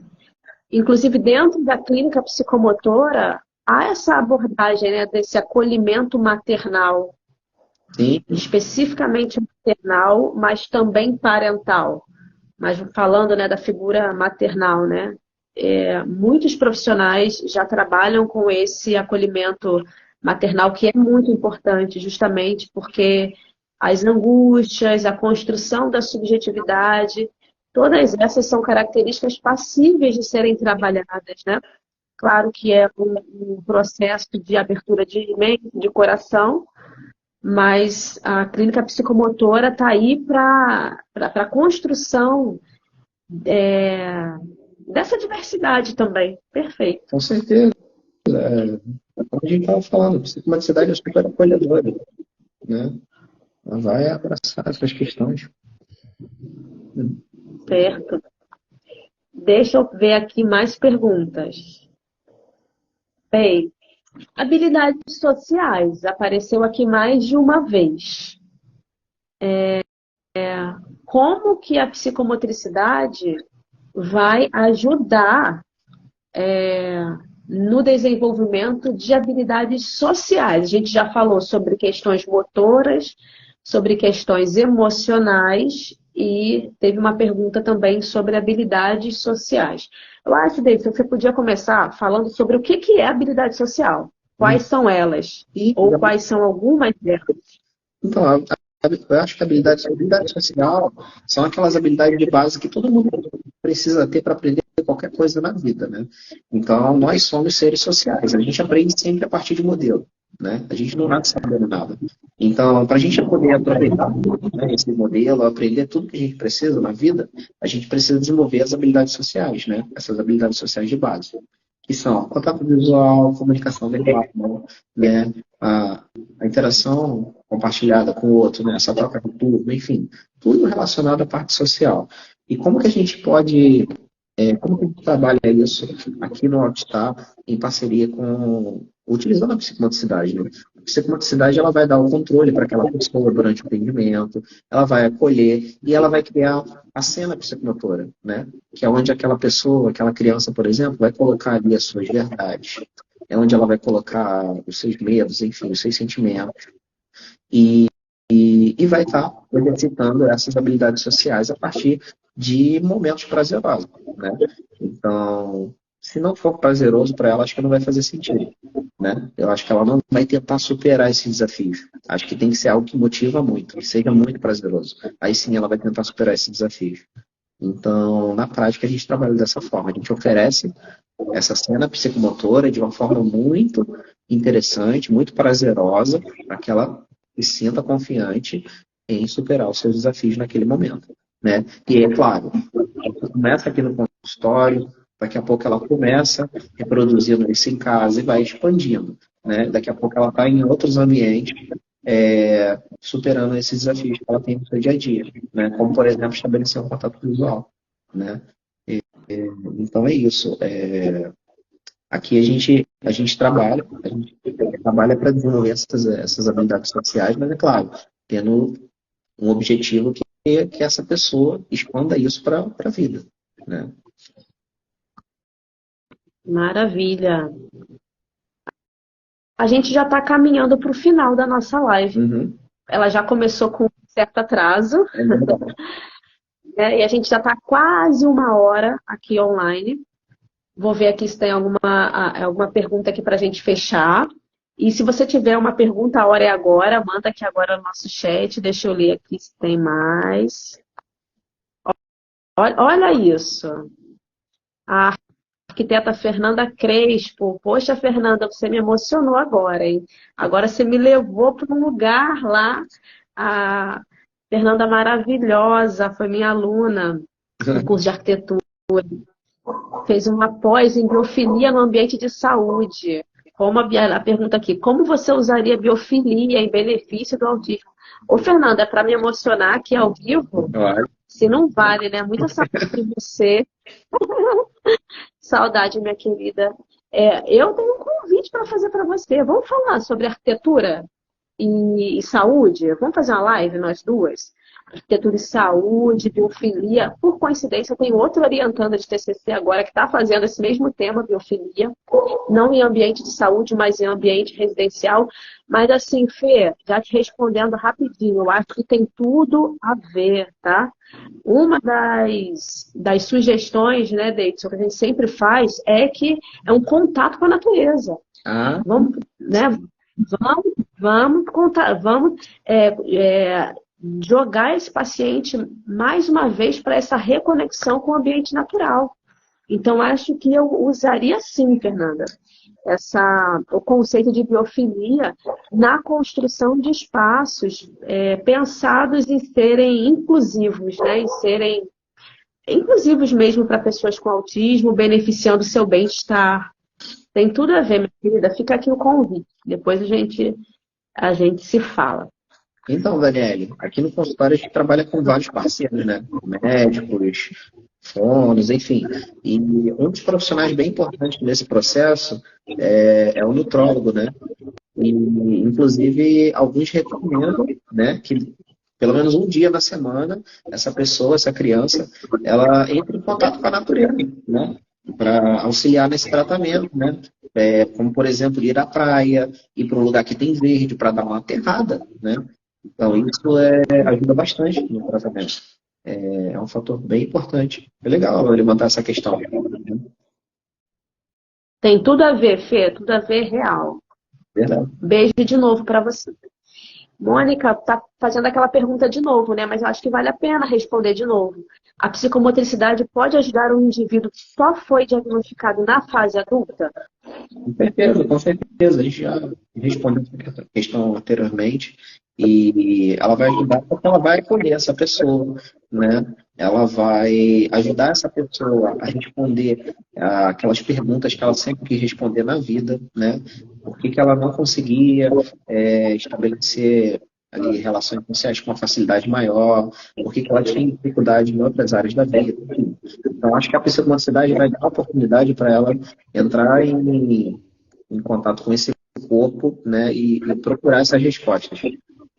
Inclusive, dentro da clínica psicomotora, há essa abordagem, né, desse acolhimento maternal. Sim. Especificamente maternal, mas também parental. Mas falando, né, da figura maternal, né? Muitos profissionais já trabalham com esse acolhimento maternal, que é muito importante, justamente porque as angústias, a construção da subjetividade, todas essas são características passíveis de serem trabalhadas, né? Claro que é um processo de abertura de mente, de coração, mas a clínica psicomotora está aí para a construção dessa diversidade também. Perfeito. Com certeza. Como a gente estava falando, uma cidade é super acolhedora, né? Ela vai abraçar essas questões. Certo. Deixa eu ver aqui mais perguntas. Bem, habilidades sociais. Apareceu aqui mais de uma vez. Como que a psicomotricidade vai ajudar no desenvolvimento de habilidades sociais? A gente já falou sobre questões motoras, sobre questões emocionais e teve uma pergunta também sobre habilidades sociais. Eu acho, David, que você podia começar falando sobre o que é habilidade social. Quais são elas? Ou quais são algumas delas? Então, eu acho que a habilidade social são aquelas habilidades de base que todo mundo precisa ter para aprender qualquer coisa na vida, né? Então, nós somos seres sociais. A gente aprende sempre a partir de modelo, né? A gente não nasce sabendo nada. Então, para a gente poder aproveitar, né, esse modelo, aprender tudo que a gente precisa na vida, a gente precisa desenvolver as habilidades sociais, né? Essas habilidades sociais de base, que são contato visual, comunicação verbal, né? A interação compartilhada com o outro, né? Essa troca de turno, enfim, tudo relacionado à parte social. E como que a gente pode como que a gente trabalha isso aqui no Outstar em parceria com, utilizando a psicomotricidade, né? A psicomotricidade ela vai dar o controle para aquela pessoa durante o atendimento, ela vai acolher e ela vai criar a cena psicomotora, né? Que é onde aquela pessoa, aquela criança, por exemplo, vai colocar ali as suas verdades, é onde ela vai colocar os seus medos, enfim, os seus sentimentos e vai estar exercitando essas habilidades sociais a partir de momentos prazerosos, né? Então, se não for prazeroso para ela, acho que não vai fazer sentido, né? Eu acho que ela não vai tentar superar esses desafios. Acho que tem que ser algo que motiva muito, que seja muito prazeroso. Aí sim ela vai tentar superar esses desafios. Então, na prática, a gente trabalha dessa forma. A gente oferece essa cena psicomotora de uma forma muito interessante, muito prazerosa, para que ela se sinta confiante em superar os seus desafios naquele momento, né? E é claro, começa aqui no consultório, daqui a pouco ela começa reproduzindo isso em casa e vai expandindo, né? Daqui a pouco ela está em outros ambientes, superando esses desafios que ela tem no seu dia a dia, né? Como, por exemplo, estabelecer um contato visual, né? Então é isso. Aqui a gente trabalha para desenvolver essas habilidades sociais, mas é claro, tendo um objetivo que essa pessoa expanda isso para a vida, né? Maravilha. A gente já está caminhando para o final da nossa live. Uhum. Ela já começou com um certo atraso, É verdade. né? E a gente já está quase 1 hora aqui online. Vou ver aqui se tem alguma pergunta aqui para a gente fechar. E se você tiver uma pergunta, a hora é agora. Manda aqui agora no nosso chat. Deixa eu ler aqui se tem mais. Olha isso. A arquiteta Fernanda Crespo. Poxa, Fernanda, você me emocionou agora, hein? Agora você me levou para um lugar lá. A Fernanda maravilhosa, foi minha aluna no curso de arquitetura. Fez uma pós em biofilia no ambiente de saúde. Como a pergunta aqui, como você usaria biofilia em benefício do autismo? Ô, Fernanda, é para me emocionar aqui ao vivo? Claro. Se não vale, né? Muita saudade de você. Saudade, minha querida. Eu tenho um convite para fazer para você. Vamos falar sobre arquitetura e saúde? Vamos fazer uma live, nós duas? Arquitetura e saúde, biofilia. Por coincidência, eu tenho outro orientanda de TCC agora que está fazendo esse mesmo tema, biofilia. Não em ambiente de saúde, mas em ambiente residencial. Mas assim, Fê, já te respondendo rapidinho, eu acho que tem tudo a ver, tá? Uma das sugestões, né, Deidson, que a gente sempre faz é um contato com a natureza. Ah, Vamos, né, vamos jogar esse paciente mais uma vez para essa reconexão com o ambiente natural. Então, acho que eu usaria sim, Fernanda, o conceito de biofilia na construção de espaços pensados em serem inclusivos, né? Em serem inclusivos mesmo para pessoas com autismo, beneficiando o seu bem-estar. Tem tudo a ver, minha querida. Fica aqui o convite. Depois a gente se fala. então, Daniele, aqui no consultório a gente trabalha com vários parceiros, né? Médicos, fonos, enfim. E um dos profissionais bem importantes nesse processo é o nutrólogo, né? E, inclusive, alguns recomendam, né, que pelo menos um dia na semana, essa pessoa, essa criança, ela entre em contato com a natureza, né? Para auxiliar nesse tratamento, né? Como, por exemplo, ir à praia, ir para um lugar que tem verde para dar uma aterrada, né? Então, isso ajuda bastante no tratamento. É um fator bem importante. É legal levantar essa questão. Tem tudo a ver, Fê, tudo a ver real. Verdade. Beijo de novo para você. Mônica, tá fazendo aquela pergunta de novo, né? Mas eu acho que vale a pena responder de novo. A psicomotricidade pode ajudar um indivíduo que só foi diagnosticado na fase adulta? Com certeza, com certeza. A gente já respondeu essa questão anteriormente e ela vai ajudar porque ela vai acolher essa pessoa, né? Ela vai ajudar essa pessoa a responder aquelas perguntas que ela sempre quis responder na vida, né? Por que que ela não conseguia estabelecer ali relações sociais com uma facilidade maior, por que que ela tinha dificuldade em outras áreas da vida. Enfim. Então, acho que a psicomotricidade vai dar oportunidade para ela entrar em contato com esse corpo, né, e procurar essas respostas,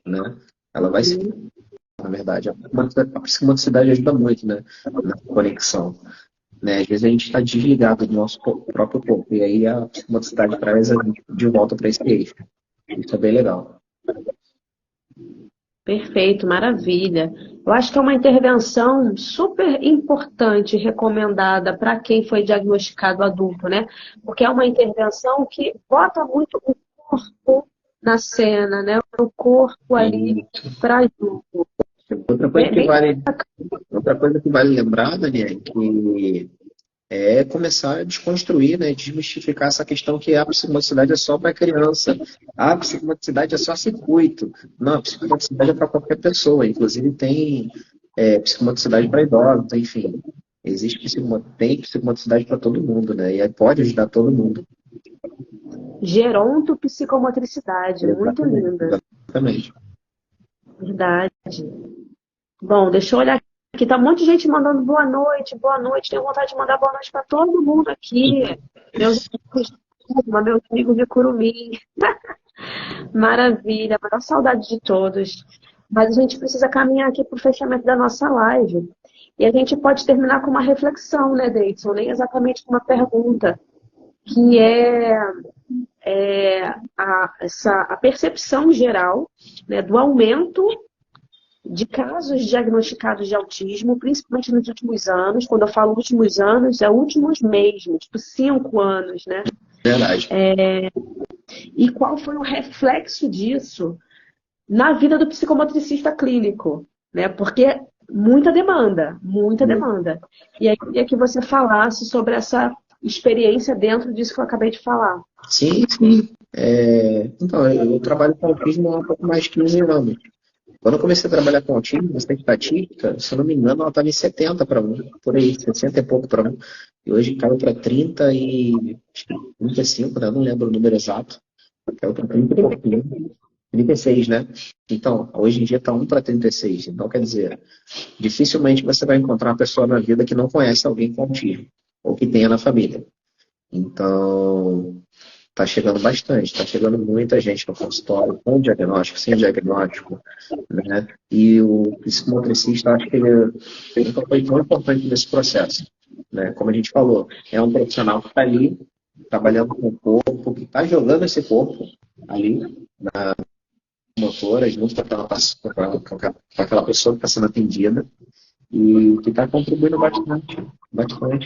né? Ela vai se, na verdade, a psicomotricidade ajuda muito, né, na conexão, né? Às vezes a gente está desligado do nosso próprio corpo e aí a psicomotricidade traz a gente de volta para esse eixo. Isso é bem legal. Perfeito, maravilha. Eu acho que é uma intervenção super importante, recomendada para quem foi diagnosticado adulto, né? Porque é uma intervenção que bota muito o corpo na cena, né? O corpo ali para adulto. Outra coisa que vale, outra coisa que vale lembrar, Daniel, que é começar a desconstruir, né, desmistificar essa questão que a psicomotricidade é só para criança, a psicomotricidade é só circuito. Não, a psicomotricidade é para qualquer pessoa, inclusive tem psicomotricidade para idosos, enfim. Existe tem psicomotricidade para todo mundo, né? E aí pode ajudar todo mundo. Gerontopsicomotricidade, muito Exatamente, linda. exatamente. Verdade. Bom, deixa eu olhar aqui. Tá um monte de gente mandando boa noite, boa noite. Tenho vontade de mandar boa noite para todo mundo aqui. Meus amigos de Curumim. Maravilha, maior saudade de todos. Mas a gente precisa caminhar aqui para o fechamento da nossa live. E a gente pode terminar com uma reflexão, né, Deidson? Nem exatamente com uma pergunta, que é a percepção geral, né, do aumento de casos diagnosticados de autismo, principalmente nos últimos anos. Quando eu falo últimos anos, é últimos mesmo, tipo 5 anos, né? Verdade. E qual foi o reflexo disso na vida do psicomotricista clínico, né? Porque muita demanda, muita demanda. E aí eu queria que você falasse sobre essa experiência dentro disso que eu acabei de falar. Sim, sim. Então, eu trabalho com autismo há um pouco mais de 15 anos. Quando eu comecei a trabalhar com autismo, essa estatística, se eu não me engano, ela estava em 70 para 1, por aí, 60 e pouco para 1. E hoje caiu para 30 e acho que 35, né? Eu não lembro o número exato. Caiu para 30 e pouquinho. 36, né? Então, hoje em dia está 1 para 36. Então, quer dizer, dificilmente você vai encontrar uma pessoa na vida que não conhece alguém com autismo, ou que tenha na família. Então, está chegando bastante, está chegando muita gente no consultório, com diagnóstico, sem diagnóstico, né? E o psicomotricista, acho que ele nunca foi tão importante nesse processo, né? Como a gente falou, é um profissional que está ali, trabalhando com o corpo, que está jogando esse corpo ali na motora, junto com aquela pessoa que está sendo atendida, e que está contribuindo bastante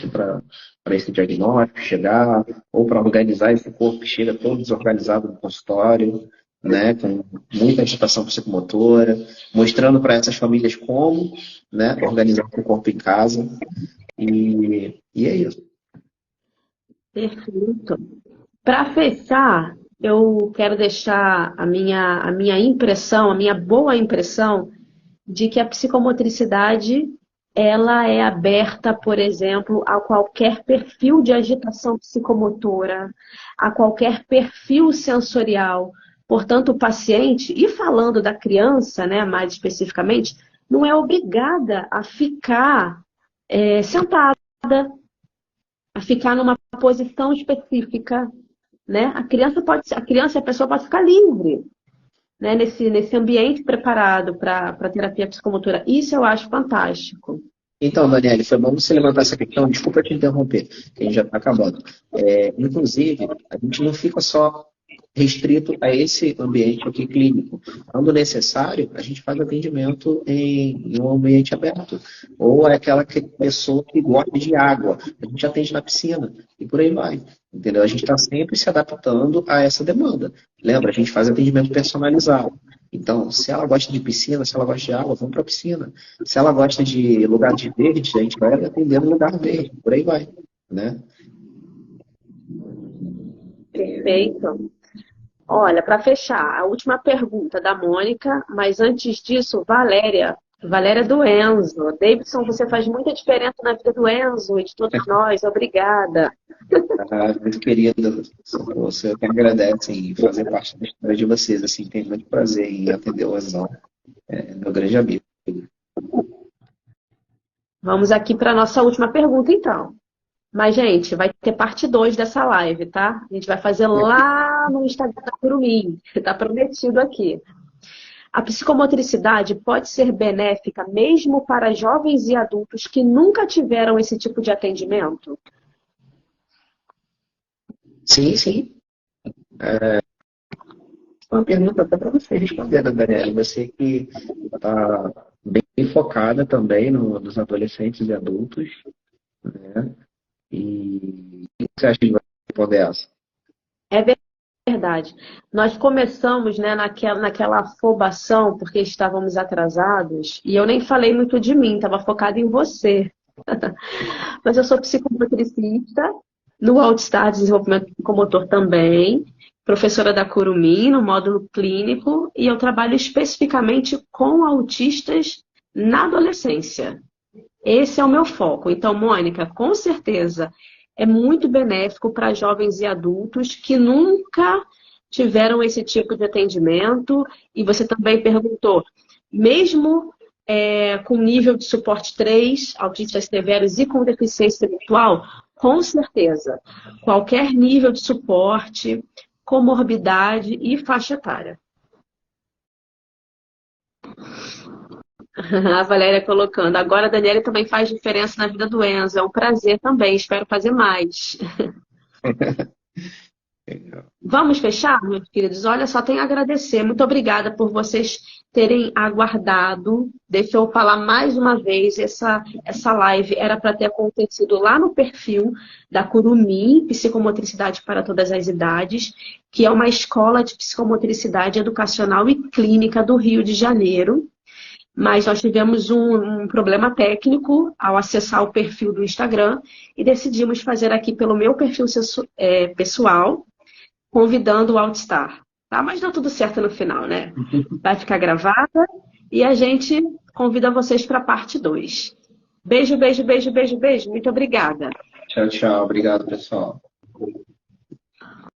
para esse diagnóstico chegar, ou para organizar esse corpo que chega todo desorganizado no consultório, né, com muita agitação psicomotora, mostrando para essas famílias como, né, organizar o corpo em casa, e é isso. Perfeito. Para fechar, eu quero deixar a minha impressão, a minha boa impressão de que a psicomotricidade ela é aberta, por exemplo, a qualquer perfil de agitação psicomotora, a qualquer perfil sensorial. Portanto, o paciente, e falando da criança, né, mais especificamente, não é obrigada a ficar sentada, a ficar numa posição específica, né? A criança e a pessoa pode ficar livre, né? Nesse ambiente preparado para terapia psicomotora. Isso eu acho fantástico. Então, Daniele, foi bom você levantar essa questão. Desculpa te interromper, que a gente já está acabando. Inclusive, a gente não fica só restrito a esse ambiente aqui clínico. Quando necessário, a gente faz atendimento em um ambiente aberto. Ou é aquela pessoa que gosta de água. A gente atende na piscina e por aí vai. Entendeu? A gente está sempre se adaptando a essa demanda. Lembra, a gente faz atendimento personalizado. Então, se ela gosta de piscina, se ela gosta de água, vamos para a piscina. Se ela gosta de lugar de verde, a gente vai atender no lugar verde, por aí vai, né? Perfeito. Olha, para fechar, a última pergunta da Mônica, mas antes disso, Valéria. Valéria do Enzo. Davidson, você faz muita diferença na vida do Enzo e de todos nós. Obrigada. Ah, muito querido, você que agradece em fazer parte da história de vocês, assim, tem muito prazer em atender o Anzão, meu grande amigo. Vamos aqui para a nossa última pergunta, então. Mas, gente, vai ter parte 2 dessa live, tá? A gente vai fazer lá no Instagram da Curumim. Está prometido aqui. A psicomotricidade pode ser benéfica mesmo para jovens e adultos que nunca tiveram esse tipo de atendimento? Sim, sim. Uma pergunta até para você responder, né, Daniela? Você que está bem focada também nos adolescentes e adultos, né? E o que você acha que vai responder essa? É verdade. Nós começamos, né, naquela afobação porque estávamos atrasados e eu nem falei muito de mim, estava focada em você. Mas eu sou psicomotricista, no Altstar Desenvolvimento Psicomotor também, professora da Curumim, no módulo clínico, e eu trabalho especificamente com autistas na adolescência. Esse é o meu foco. Então, Mônica, com certeza é muito benéfico para jovens e adultos que nunca tiveram esse tipo de atendimento. E você também perguntou, mesmo com nível de suporte 3, autistas severos e com deficiência intelectual, com certeza. Qualquer nível de suporte, comorbidade e faixa etária. A Valéria colocando. Agora a Daniela também faz diferença na vida do Enzo. É um prazer também. Espero fazer mais. Vamos fechar, meus queridos? Olha, só tenho a agradecer. Muito obrigada por vocês terem aguardado. Deixa eu falar mais uma vez. Essa live era para ter acontecido lá no perfil da Curumim, Psicomotricidade para Todas as Idades, que é uma escola de psicomotricidade educacional e clínica do Rio de Janeiro. Mas nós tivemos um problema técnico ao acessar o perfil do Instagram e decidimos fazer aqui pelo meu perfil pessoal, convidando o Altstar. Tá? Mas deu tudo certo no final, né? Vai ficar gravada e a gente convida vocês para a parte 2. Beijo, beijo, beijo, beijo, beijo. Muito obrigada. Tchau, tchau. Obrigado, pessoal.